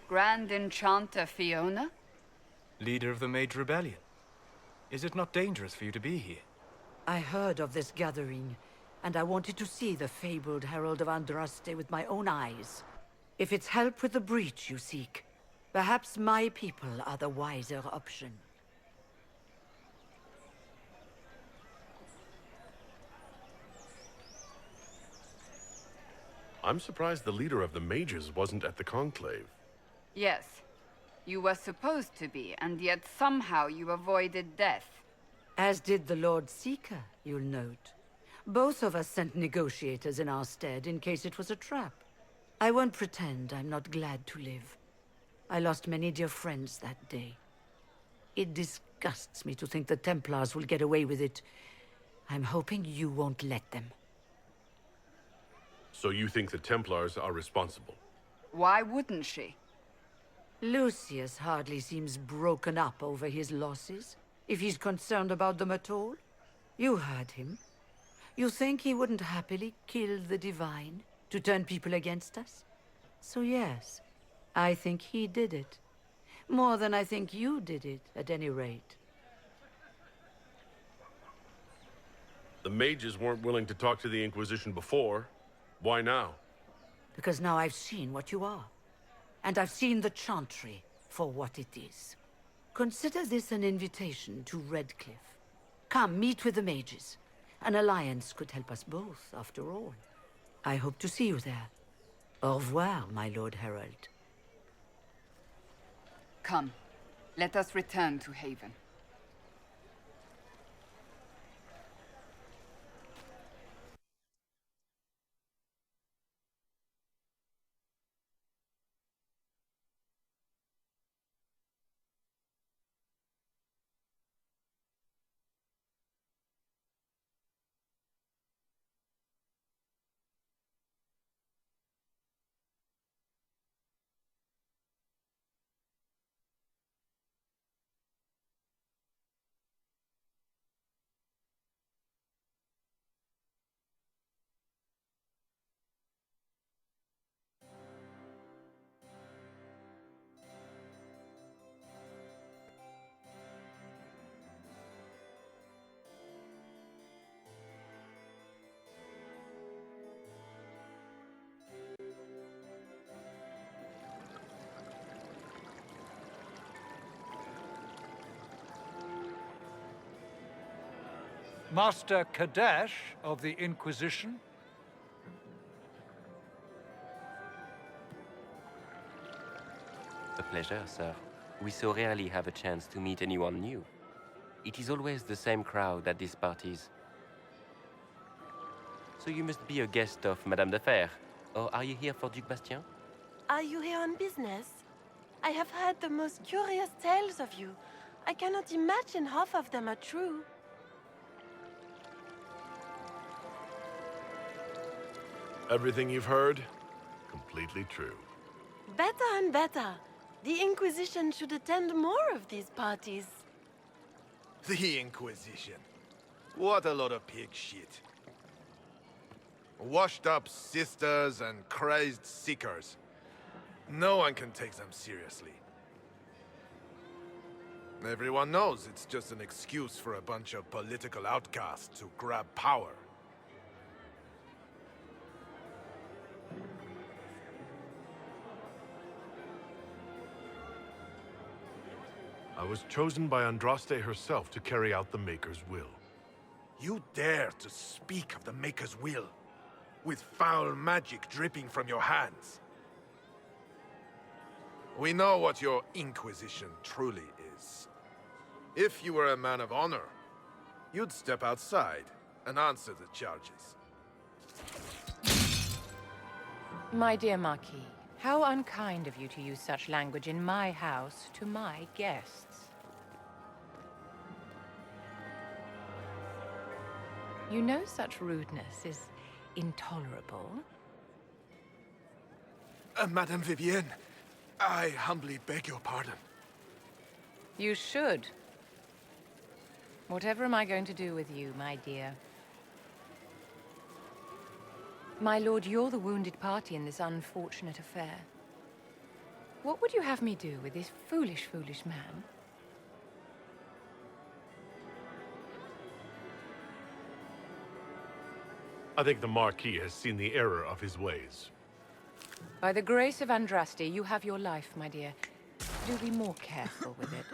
B: Grand Enchanter Fiona?
E: Leader of the Mage Rebellion. Is it not dangerous for you to be here?
D: I heard of this gathering, and I wanted to see the fabled Herald of Andraste with my own eyes. If it's help with the breach you seek, perhaps my people are the wiser option.
Q: I'm surprised the leader of the mages wasn't at the conclave.
B: Yes. You were supposed to be, and yet somehow you avoided death.
D: As did the Lord Seeker, you'll note. Both of us sent negotiators in our stead in case it was a trap. I won't pretend I'm not glad to live. I lost many dear friends that day. It disgusts me to think the Templars will get away with it. I'm hoping you won't let them.
Q: So you think the Templars are responsible?
B: Why wouldn't she?
D: Lucius hardly seems broken up over his losses, if he's concerned about them at all. You heard him. You think he wouldn't happily kill the Divine to turn people against us? So yes, I think he did it. More than I think you did it, at any rate.
Q: The mages weren't willing to talk to the Inquisition before. Why now?
D: Because now I've seen what you are. And I've seen the Chantry for what it is. Consider this an invitation to Redcliffe. Come, meet with the mages. An alliance could help us both, after all. I hope to see you there. Au revoir, my Lord Herald.
B: Come, let us return to Haven.
N: Master Kadesh of the Inquisition?
F: A pleasure, sir. We so rarely have a chance to meet anyone new. It is always the same crowd at these parties. So you must be a guest of Madame de Fer. Or are you here for Duc Bastien?
G: Are you here on business? I have heard the most curious tales of you. I cannot imagine half of them are true.
Q: Everything you've heard, completely true.
G: Better and better. The Inquisition should attend more of these parties.
H: The Inquisition. What a lot of pig shit. Washed up sisters and crazed seekers. No one can take them seriously. Everyone knows it's just an excuse for a bunch of political outcasts to grab power.
Q: I was chosen by Andraste herself to carry out the Maker's will.
H: You dare to speak of the Maker's will, with foul magic dripping from your hands. We know what your Inquisition truly is. If you were a man of honor, you'd step outside and answer the charges.
K: My dear Marquis, how unkind of you to use such language in my house to my guests. You know such rudeness is intolerable.
H: Madame Vivienne, I humbly beg your pardon.
K: You should. Whatever am I going to do with you, my dear? My lord, you're the wounded party in this unfortunate affair. What would you have me do with this foolish, foolish man?
Q: I think the Marquis has seen the error of his ways.
K: By the grace of Andraste, you have your life, my dear. Do be more careful with it.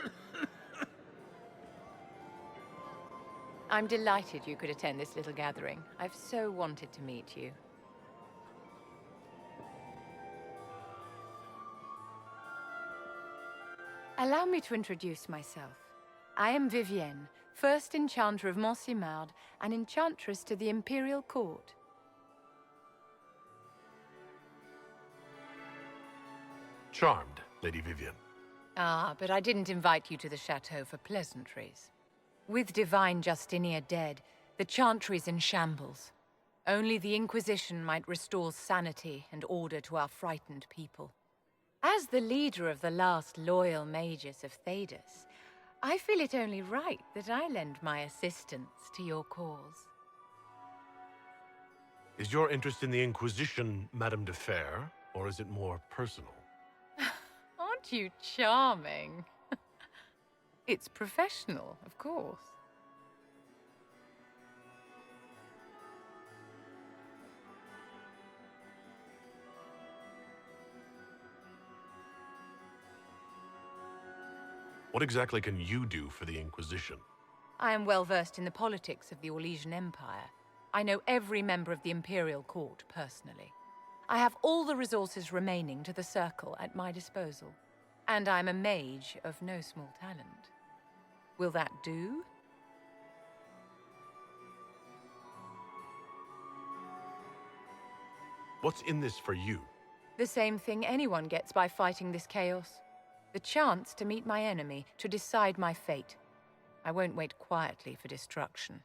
K: I'm delighted you could attend this little gathering. I've so wanted to meet you. Allow me to introduce myself. I am Vivienne, first enchanter of Montsimard and enchantress to the Imperial Court.
Q: Charmed, Lady Vivienne.
K: Ah, but I didn't invite you to the chateau for pleasantries. With Divine Justinia dead, the Chantry's in shambles. Only the Inquisition might restore sanity and order to our frightened people. As the leader of the last loyal mages of Thedas, I feel it only right that I lend my assistance to your cause.
Q: Is your interest in the Inquisition, Madame de Fer, or is it more personal?
K: Aren't you charming? It's professional, of course.
Q: What exactly can you do for the Inquisition?
K: I am well versed in the politics of the Orlesian Empire. I know every member of the Imperial Court personally. I have all the resources remaining to the Circle at my disposal. And I'm a mage of no small talent. Will that do?
Q: What's in this for you?
K: The same thing anyone gets by fighting this chaos. The chance to meet my enemy, to decide my fate. I won't wait quietly for destruction.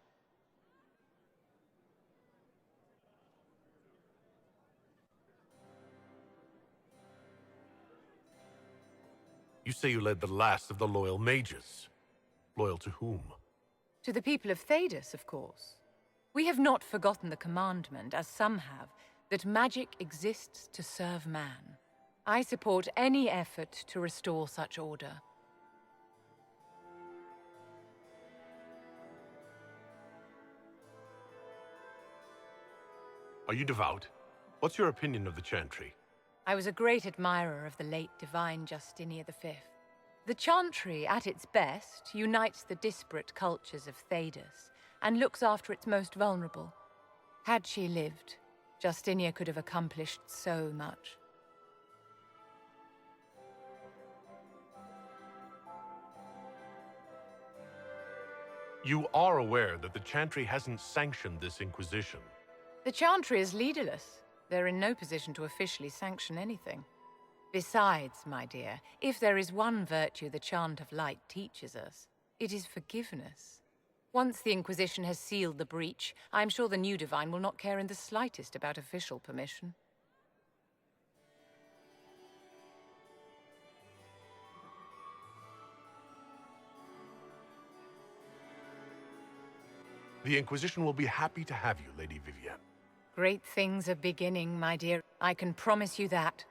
Q: You say you led the last of the loyal mages. Loyal to whom?
K: To the people of Thedas, of course. We have not forgotten the commandment, as some have, that magic exists to serve man. I support any effort to restore such order.
Q: Are you devout? What's your opinion of the Chantry?
K: I was a great admirer of the late Divine Justinia V. The Chantry, at its best, unites the disparate cultures of Thedas, and looks after its most vulnerable. Had she lived, Justinia could have accomplished so much.
Q: You are aware that the Chantry hasn't sanctioned this Inquisition.
K: The Chantry is leaderless. They're in no position to officially sanction anything. Besides, my dear, if there is one virtue the Chant of Light teaches us, it is forgiveness. Once the Inquisition has sealed the breach, I'm sure the new Divine will not care in the slightest about official permission.
Q: The Inquisition will be happy to have you, Lady Vivienne.
K: Great things are beginning, my dear. I can promise you that.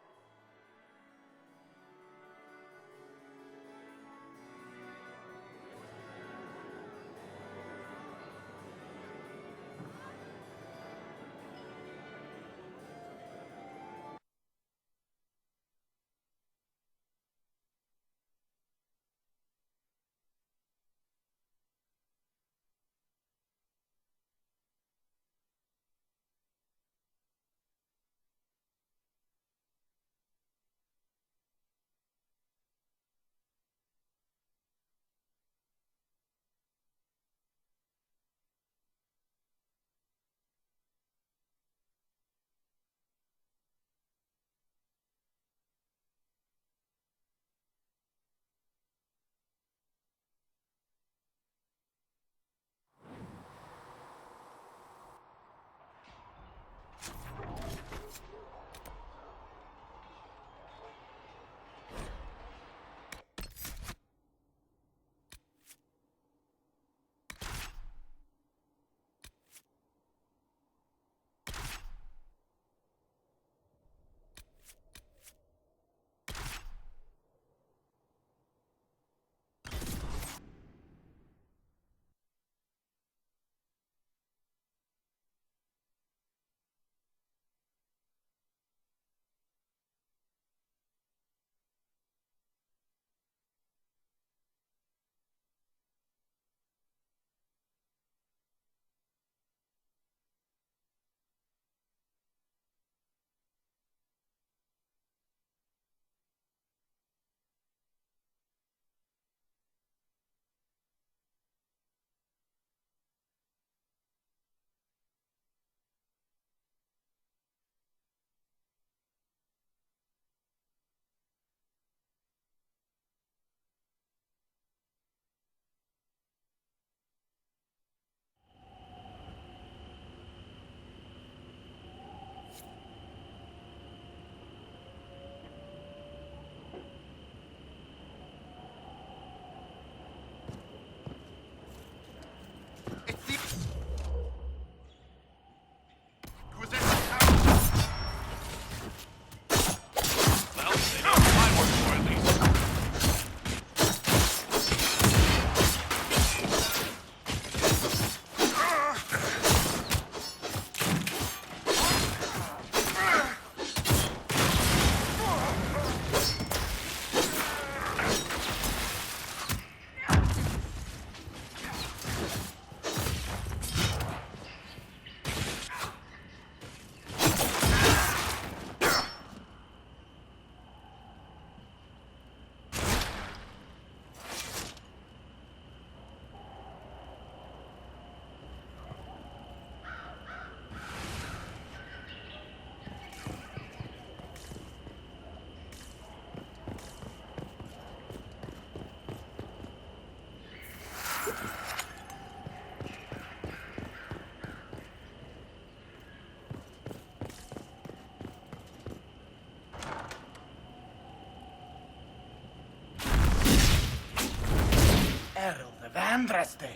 I: Andraste,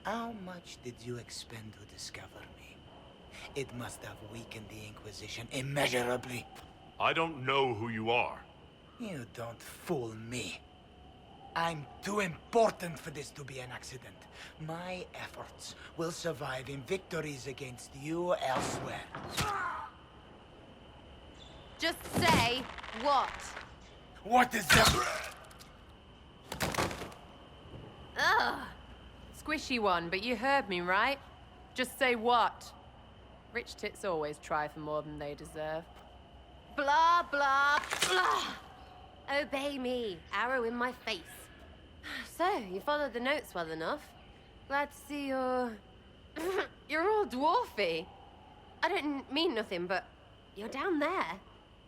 I: how much did you expend to discover me? It must have weakened the Inquisition immeasurably.
W: I don't know who you are.
I: You don't fool me. I'm too important for this to be an accident. My efforts will survive in victories against you elsewhere.
J: Just say what?
I: What is that?
J: Ugh. squishy one, but you heard me, right? Just say what? Rich tits always try for more than they deserve. Blah, blah, blah! Obey me. Arrow in my face. So, you followed the notes well enough. Glad to see you're... you're all dwarfy. I don't mean nothing, but you're down there.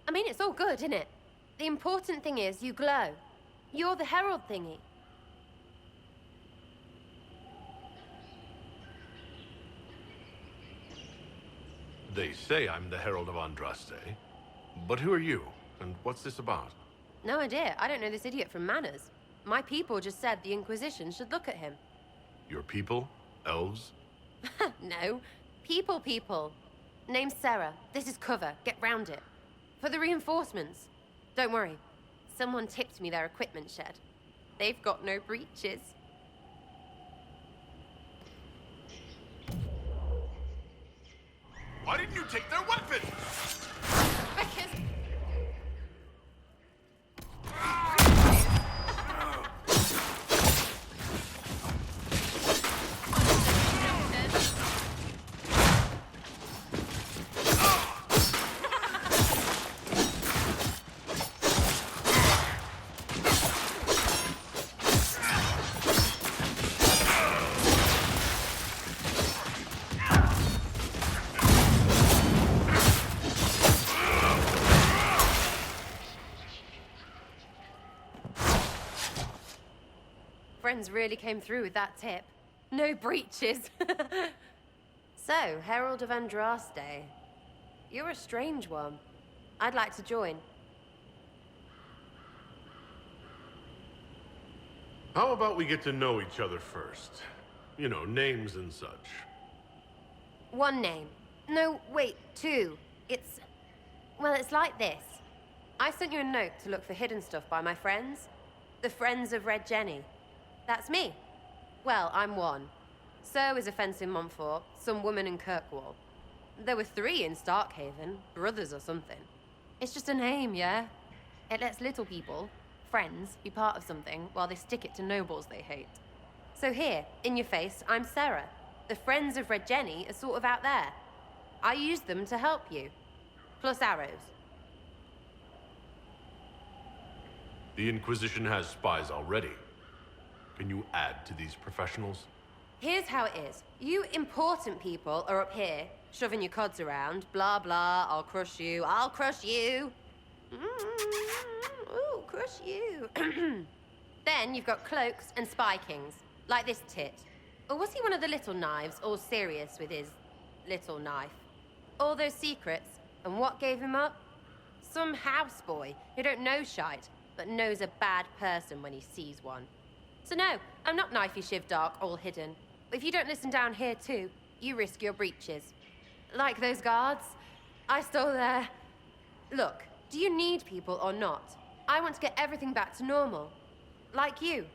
J: I mean, it's all good, isn't it? The important thing is you glow. You're the herald thingy.
Q: They say I'm the Herald of Andraste. But who are you? And what's this about?
J: No idea. I don't know this idiot from Manners. My people just said the Inquisition should look at him.
Q: Your people? Elves?
J: No. People. Name's Sarah. This is cover. Get round it. For the reinforcements. Don't worry. Someone tipped me their equipment shed. They've got no breaches.
W: Why didn't you take their weapons?
J: Because... Friends really came through with that tip. No breaches. So, Herald of Andraste. You're a strange one. I'd like to join.
Q: How about we get to know each other first? You know, names and such.
J: One name. No, wait, two. It's... well, it's like this. I sent you a note to look for hidden stuff by my friends. The Friends of Red Jenny. That's me. Well, I'm one. So is a fence in Montfort, some woman in Kirkwall. There were 3 in Starkhaven, brothers or something. It's just a name, yeah? It lets little people, friends, be part of something while they stick it to nobles they hate. So here, in your face, I'm Sarah. The Friends of Red Jenny are sort of out there. I use them to help you. Plus arrows.
Q: The Inquisition has spies already. Can you add to these professionals?
J: Here's how it is. You important people are up here, shoving your cods around. Blah, blah, I'll crush you. Ooh, crush you. Then you've got cloaks and spy kings, like this tit. Or was he one of the little knives, all serious with his little knife? All those secrets, and what gave him up? Some houseboy who don't know shite, but knows a bad person when he sees one. So no, I'm not knifey shiv dark, all hidden. But if you don't listen down here too, you risk your breeches. Like those guards, I stole their... Look, do you need people or not? I want to get everything back to normal. Like you.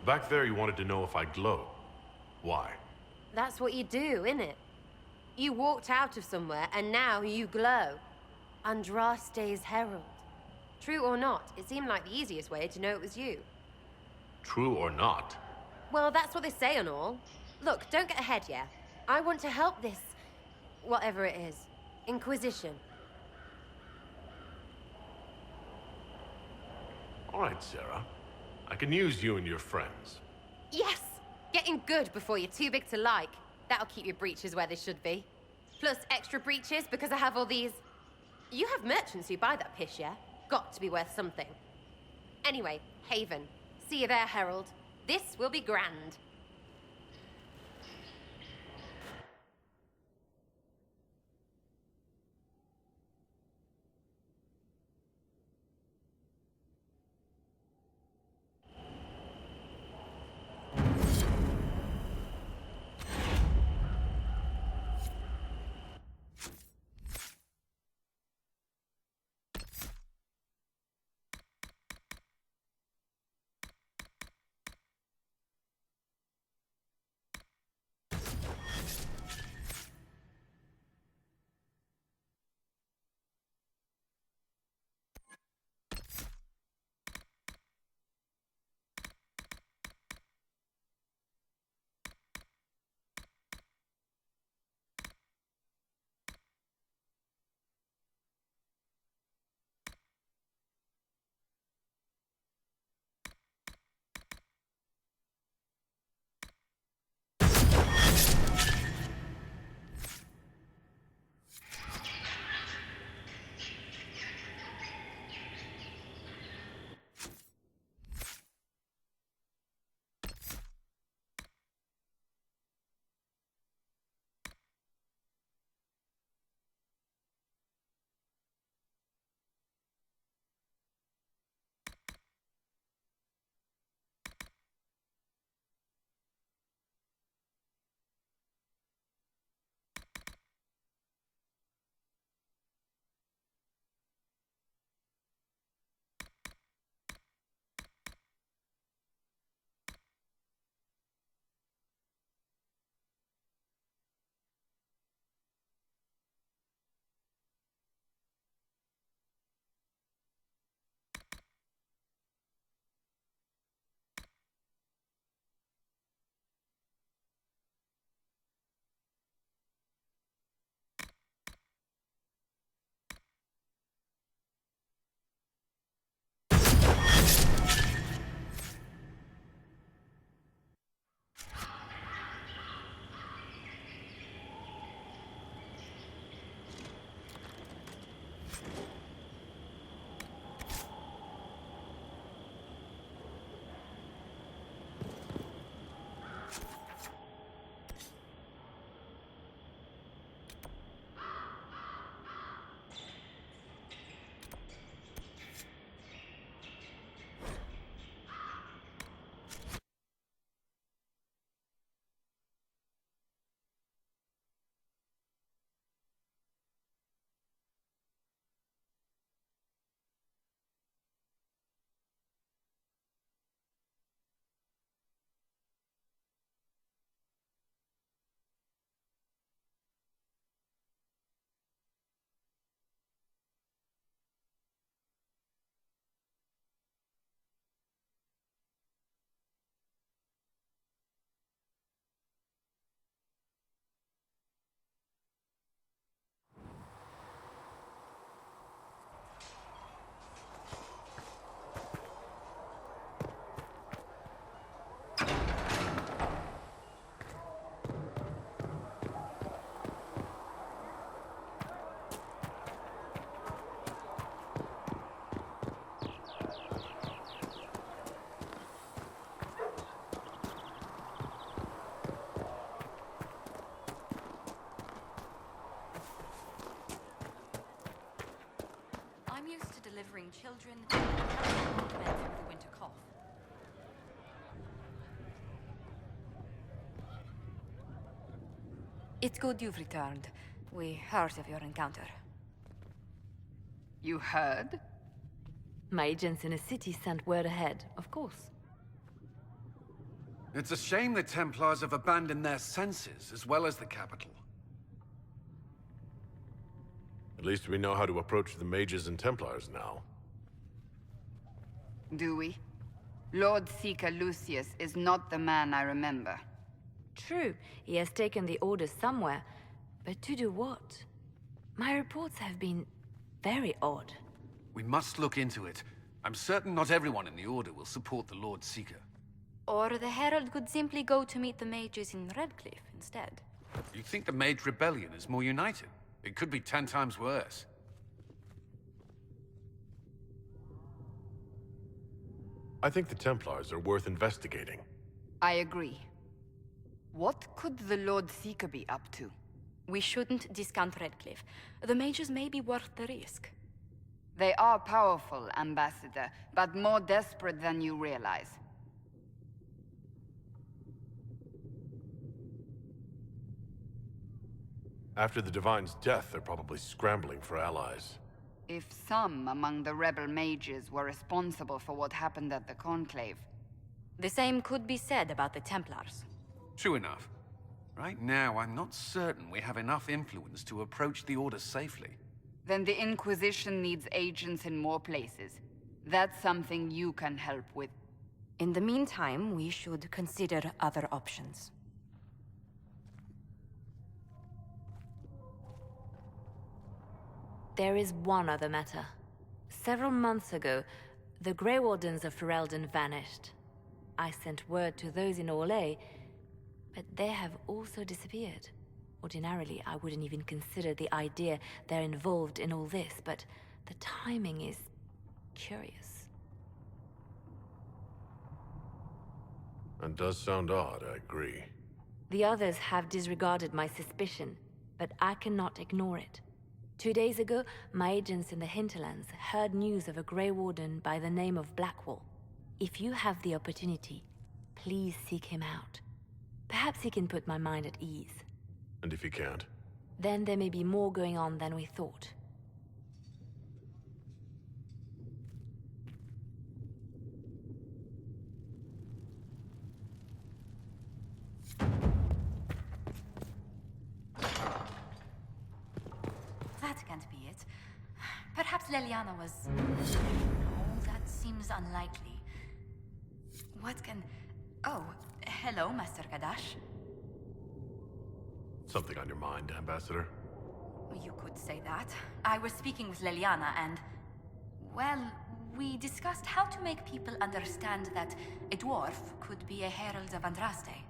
Q: Back there you wanted to know if I glow. Why?
J: That's what you do, innit? You walked out of somewhere and now you glow. Andraste's herald. True or not, it seemed like the easiest way to know it was you.
Q: True or not?
J: Well, that's what they say and all. Look, don't get ahead, yeah? I want to help this... whatever it is. Inquisition.
Q: All right, Sarah. I can use you and your friends.
J: Yes! Getting good before you're too big to like. That'll keep your breeches where they should be. Plus extra breeches because I have all these... You have merchants who buy that piss, yeah? Got to be worth something. Anyway, Haven. See you there, Herald. This will be grand.
L: I'm used to delivering children and helping old men through the winter cough. It's good you've returned. We heard of your encounter.
B: You heard?
L: My agents in the city sent word ahead, of course.
M: It's a shame the Templars have abandoned their senses, as well as the capital.
Q: At least we know how to approach the mages and Templars now.
B: Do we? Lord Seeker Lucius is not the man I remember.
L: True, he has taken the Order somewhere, but to do what? My reports have been very odd.
M: We must look into it. I'm certain not everyone in the Order will support the Lord Seeker.
L: Or the Herald could simply go to meet the mages in Redcliffe instead.
M: You think the Mage Rebellion is more united? It could be 10 times worse.
Q: I think the Templars are worth investigating.
B: I agree. What could the Lord Seeker be up to?
L: We shouldn't discount Redcliffe. The mages may be worth the risk.
B: They are powerful, Ambassador, but more desperate than you realize.
Q: After the Divine's death, they're probably scrambling for allies.
B: If some among the rebel mages were responsible for what happened at the Conclave...
L: The same could be said about the Templars.
M: True enough. Right now, I'm not certain we have enough influence to approach the Order safely.
B: Then the Inquisition needs agents in more places. That's something you can help with.
L: In the meantime, we should consider other options. There is one other matter. Several months ago, the Grey Wardens of Ferelden vanished. I sent word to those in Orlais, but they have also disappeared. Ordinarily, I wouldn't even consider the idea they're involved in all this, but the timing is curious.
Q: That does sound odd, I agree.
L: The others have disregarded my suspicion, but I cannot ignore it. 2 days ago, my agents in the hinterlands heard news of a Grey Warden by the name of Blackwall. If you have the opportunity, please seek him out. Perhaps he can put my mind at ease.
Q: And if he can't?
L: Then there may be more going on than we thought.
P: That can't be it. Perhaps Leliana was... No, that seems unlikely. What can... Oh, hello, Master Kadash.
Q: Something on your mind, Ambassador?
P: You could say that. I was speaking with Leliana and... Well, we discussed how to make people understand that a dwarf could be a herald of Andraste.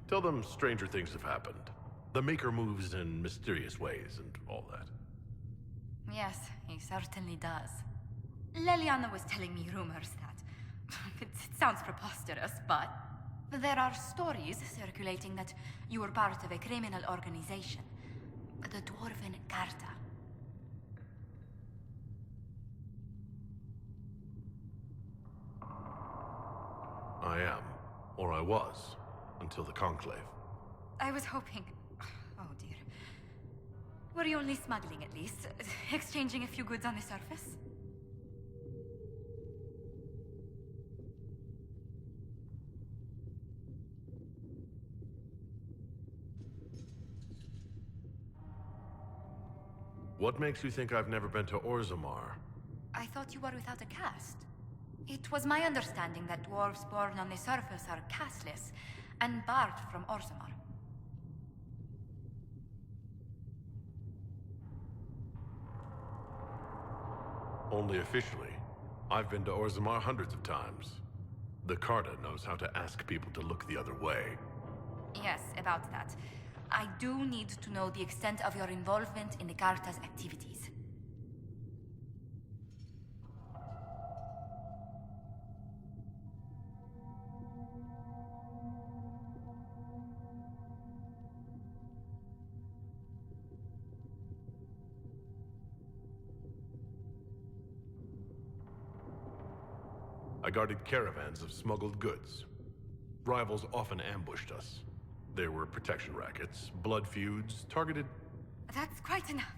Q: Tell them stranger things have happened. The Maker moves in mysterious ways and all that.
P: Yes, he certainly does. Leliana was telling me rumors that... it sounds preposterous, but... There are stories circulating that you were part of a criminal organization. The Dwarven Carta.
Q: I am. Or I was. Until the Conclave.
P: I was hoping... Oh dear. Were you only smuggling at least? Exchanging a few goods on the surface?
Q: What makes you think I've never been to Orzammar?
P: I thought you were without a caste. It was my understanding that dwarves born on the surface are casteless, and barred from Orzammar.
Q: Only officially. I've been to Orzammar hundreds of times. The Carta knows how to ask people to look the other way.
P: Yes, about that. I do need to know the extent of your involvement in the Carta's activities.
Q: I guarded caravans of smuggled goods. Rivals often ambushed us. There were protection rackets, blood feuds, targeted...
P: That's quite enough.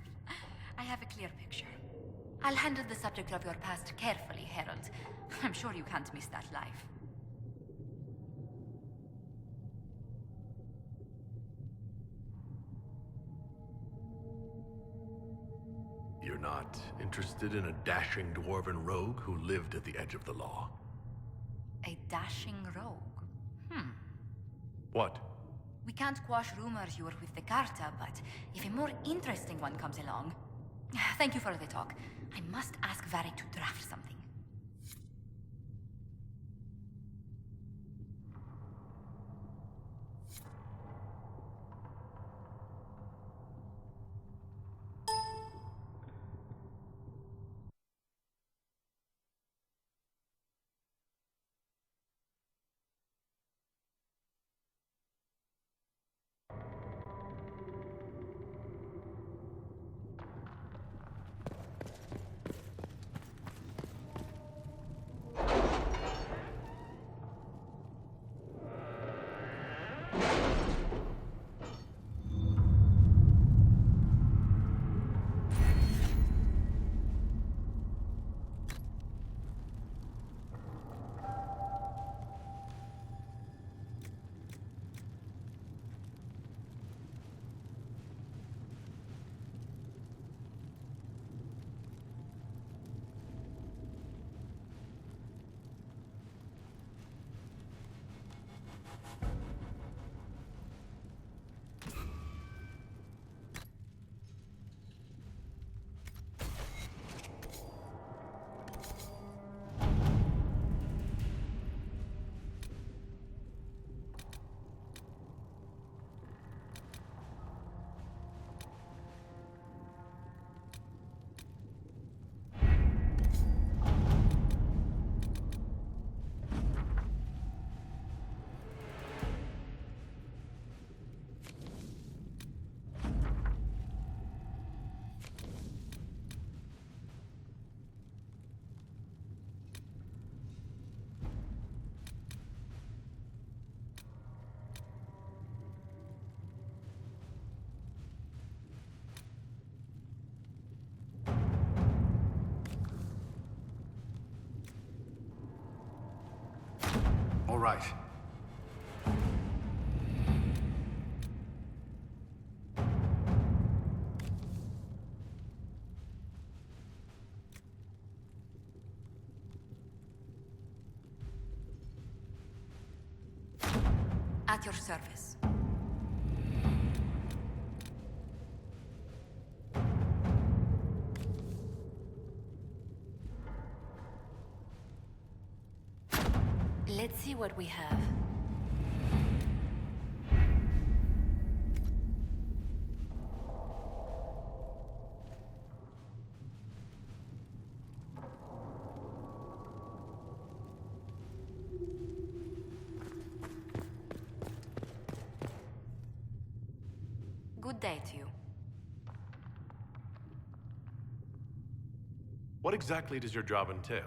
P: I have a clear picture. I'll handle the subject of your past carefully, Herald. I'm sure you can't miss that life.
Q: You're not interested in a dashing dwarven rogue who lived at the edge of the law?
P: A dashing rogue?
Q: What?
P: We can't quash rumors you were with the Carta, but if a more interesting one comes along... Thank you for the talk. I must ask Varry to draft something.
M: All right.
P: At your service.
L: Let's see what we have.
P: Good day to you.
Q: What exactly does your job entail?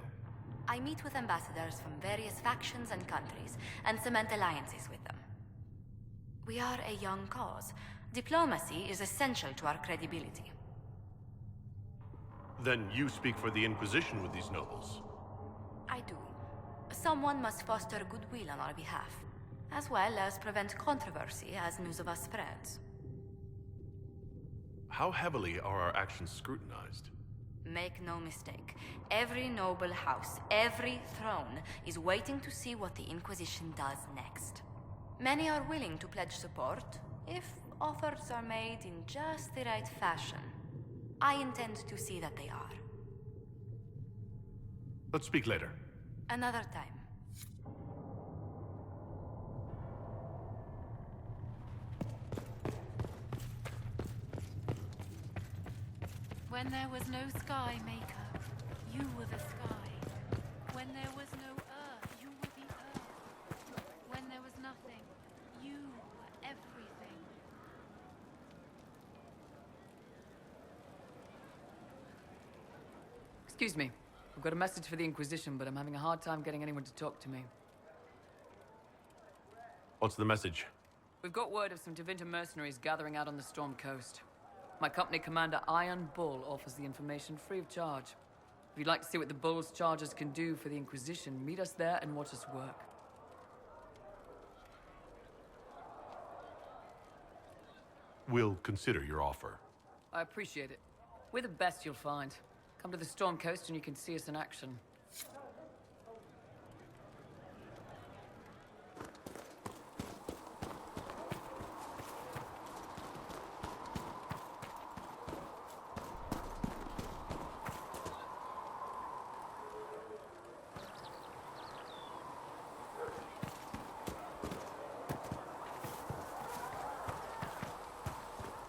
P: I meet with ambassadors from various factions and countries, and cement alliances with them. We are a young cause. Diplomacy is essential to our credibility.
Q: Then you speak for the Inquisition with these nobles?
P: I do. Someone must foster goodwill on our behalf, as well as prevent controversy as news of us spreads.
Q: How heavily are our actions scrutinized?
P: Make no mistake, every noble house, every throne, is waiting to see what the Inquisition does next. Many are willing to pledge support, if offers are made in just the right fashion. I intend to see that they are.
Q: Let's speak later.
P: Another time.
K: When there was no sky maker, you were the sky. When there was no earth, you were the earth. When there was nothing, you were everything.
B: Excuse me.
R: I've got a message for the Inquisition, but I'm having a hard time getting anyone to talk to me.
V: What's the message?
R: We've got word of some Tevinter mercenaries gathering out on the Storm Coast. My company commander, Iron Bull, offers the information free of charge. If you'd like to see what the Bull's charges can do for the Inquisition, meet us there and watch us work.
Q: We'll consider your offer.
R: I appreciate it. We're the best you'll find. Come to the Storm Coast and you can see us in action.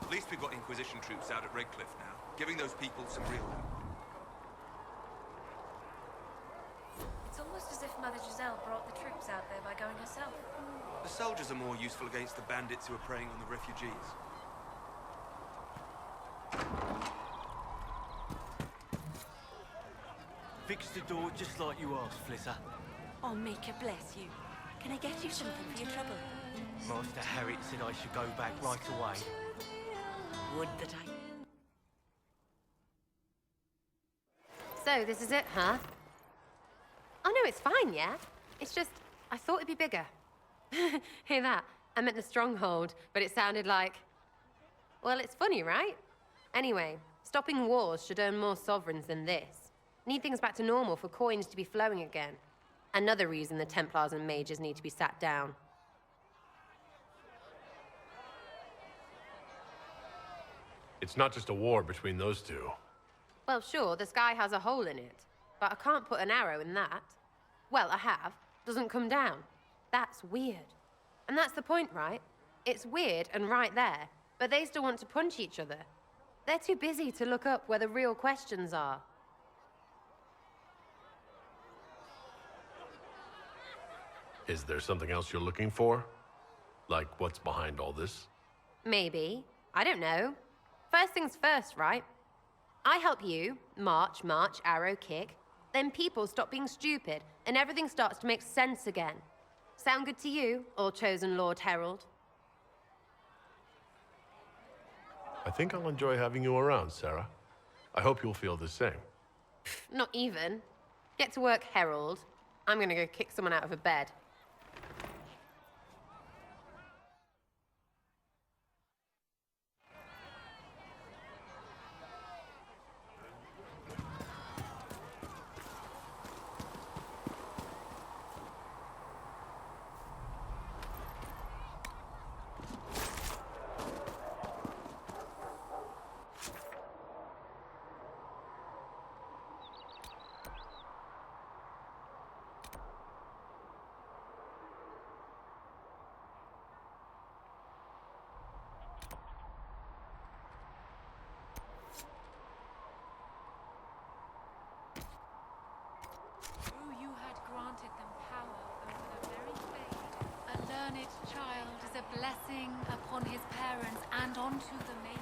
S: At least we've got Inquisition troops out at Redcliffe now, giving those people some real help.
T: It's almost as if Mother Giselle brought the troops out there by going herself.
S: The soldiers are more useful against the bandits who are preying on the refugees.
X: Fix the door just like you asked, Flitter.
T: Oh, Mika, bless you. Can I get you something for your trouble?
X: Master Harriet said I should go back right away.
T: Would that I...
J: So, this is it, huh? Oh no, it's fine, yeah? It's just, I thought it'd be bigger. Hear that? I meant the stronghold, but it sounded like... Well, it's funny, right? Anyway, stopping wars should earn more sovereigns than this. Need things back to normal for coins to be flowing again. Another reason the Templars and mages need to be sat down.
V: It's not just a war between those two.
J: Well, sure, the sky has a hole in it, but I can't put an arrow in that. Well, I have. Doesn't come down. That's weird. And that's the point, right? It's weird and right there, but they still want to punch each other. They're too busy to look up where the real questions are.
Q: Is there something else you're looking for? Like what's behind all this?
J: Maybe. I don't know. First things first, right? I help you, march, arrow, kick. Then people stop being stupid, and everything starts to make sense again. Sound good to you, all-chosen Lord Herald?
Q: I think I'll enjoy having you around, Sarah. I hope you'll feel the same.
J: Not even. Get to work, Herald. I'm gonna go kick someone out of a bed.
T: Child is a blessing upon his parents and onto the Maker.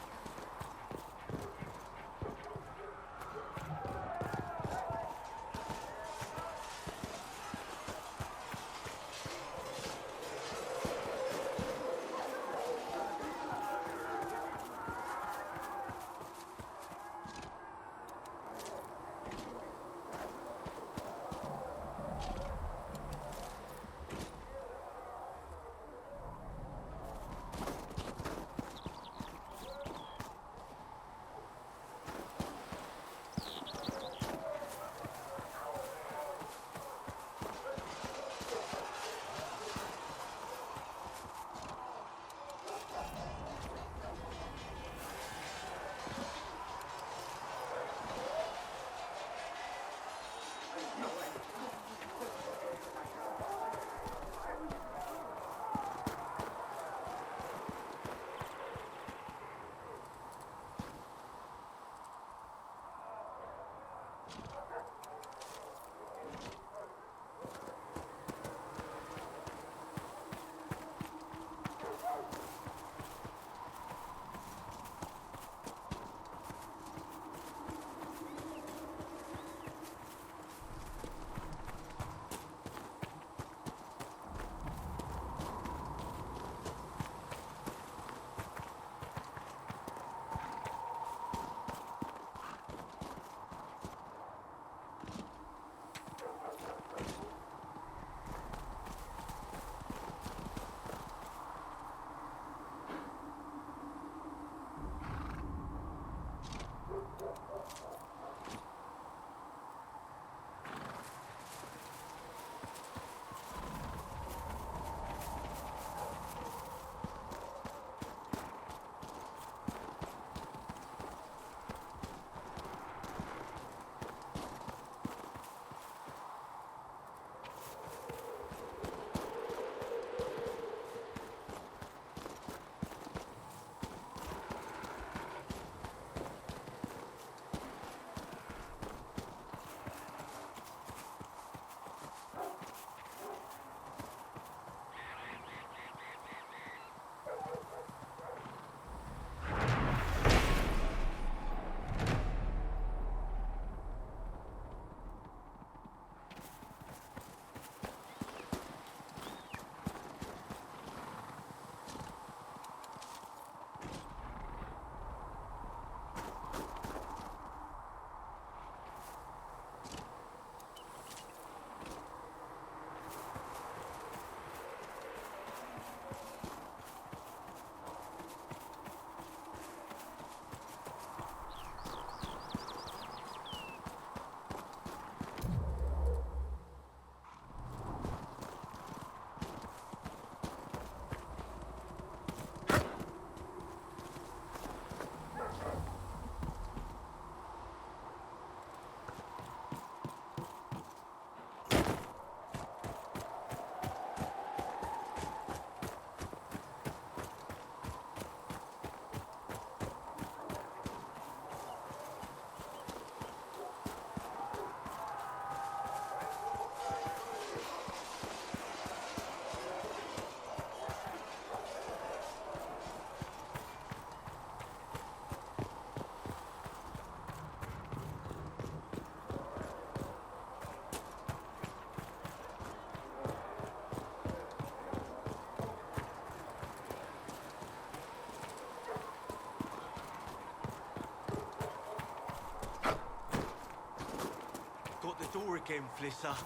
X: again, Flisser.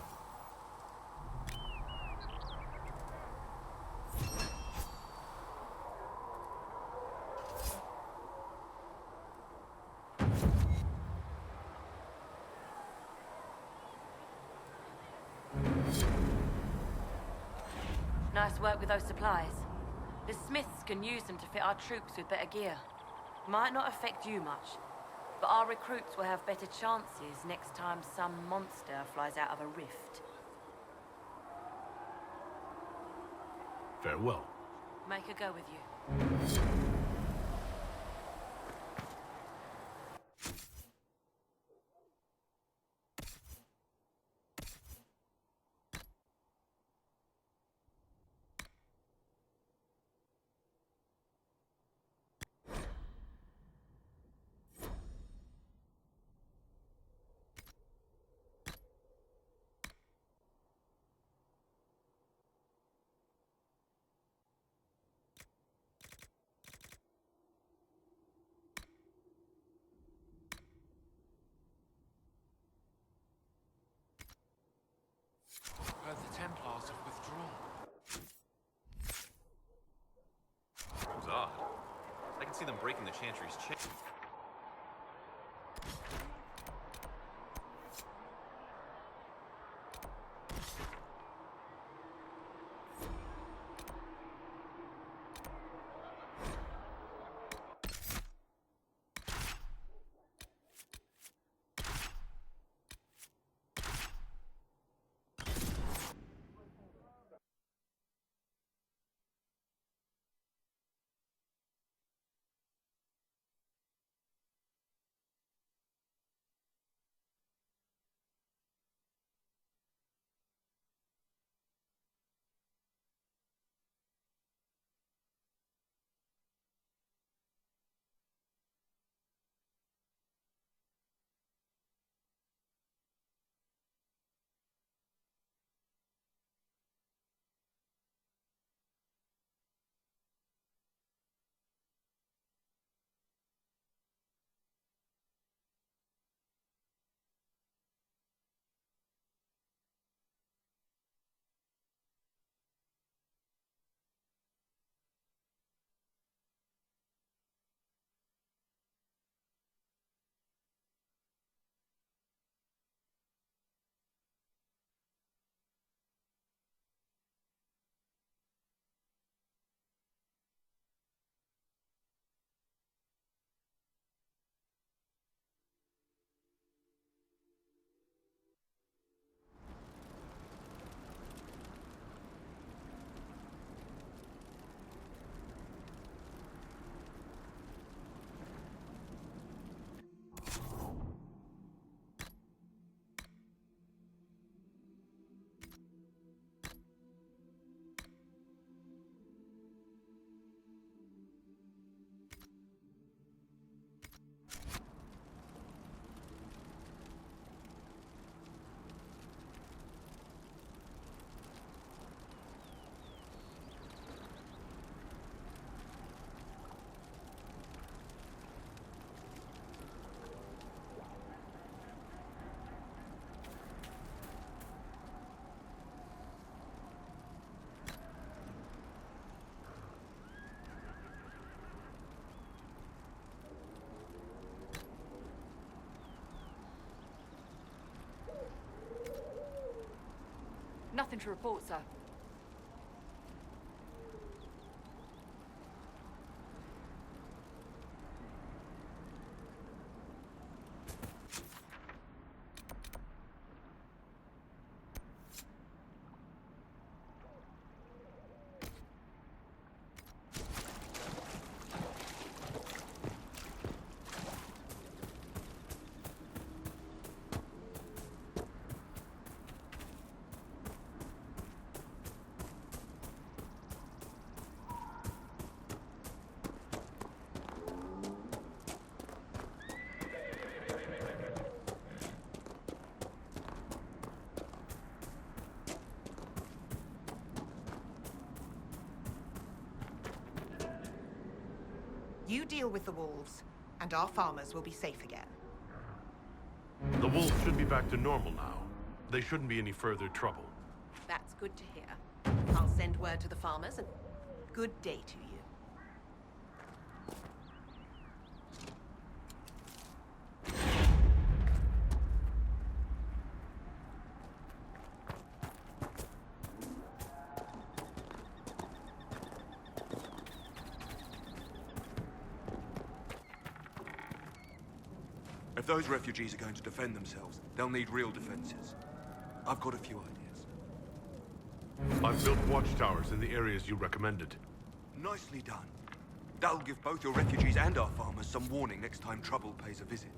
A: Nice work with those supplies. The Smiths can use them to fit our troops with better gear. Might not affect you much, but our recruits will have better chances next time some monster flies out of a rift.
V: Farewell.
A: Make a go with you.
C: The Templars have withdrawn.
O: Seems odd. I can see them breaking the Chantry's chain.
R: Nothing to report, sir.
U: You deal with the wolves, and our farmers will be safe again.
V: The wolves should be back to normal now.
Q: They shouldn't be any further trouble.
D: That's good to hear. I'll send word to the farmers and good day to you.
S: If those refugees are going to defend themselves, they'll need real defenses. I've got a few ideas.
Q: I've built watchtowers in the areas you recommended.
S: Nicely done. That'll give both your refugees and our farmers some warning next time trouble pays a visit.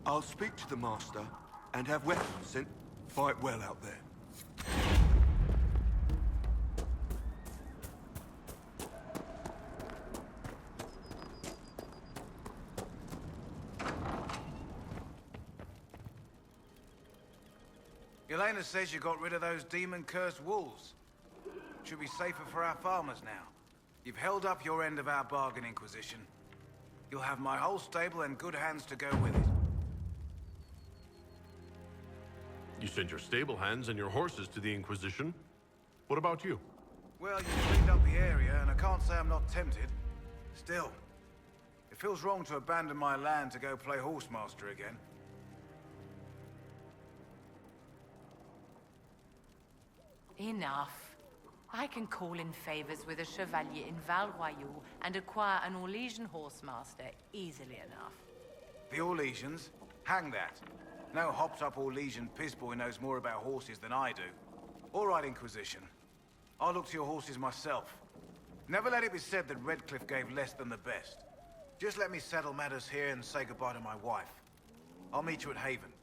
S: I'll speak to the Master and have weapons sent. Fight well out there.
E: Elena says you got rid of those demon-cursed wolves. Should be safer for our farmers now. You've held up your end of our bargain, Inquisition. You'll have my whole stable and good hands to go with it.
Q: You sent your stable hands and your horses to the Inquisition. What about you?
E: Well, you cleaned up the area, and I can't say I'm not tempted. Still, it feels wrong to abandon my land to go play horsemaster again.
K: Enough. I can call in favors with a chevalier in Val Royal and acquire an Orlesian horsemaster easily enough.
E: The Orlesians? Hang that. No hopped-up Orlesian pissboy knows more about horses than I do. All right, Inquisition. I'll look to your horses myself. Never let it be said that Redcliffe gave less than the best. Just let me settle matters here and say goodbye to my wife. I'll meet you at Haven.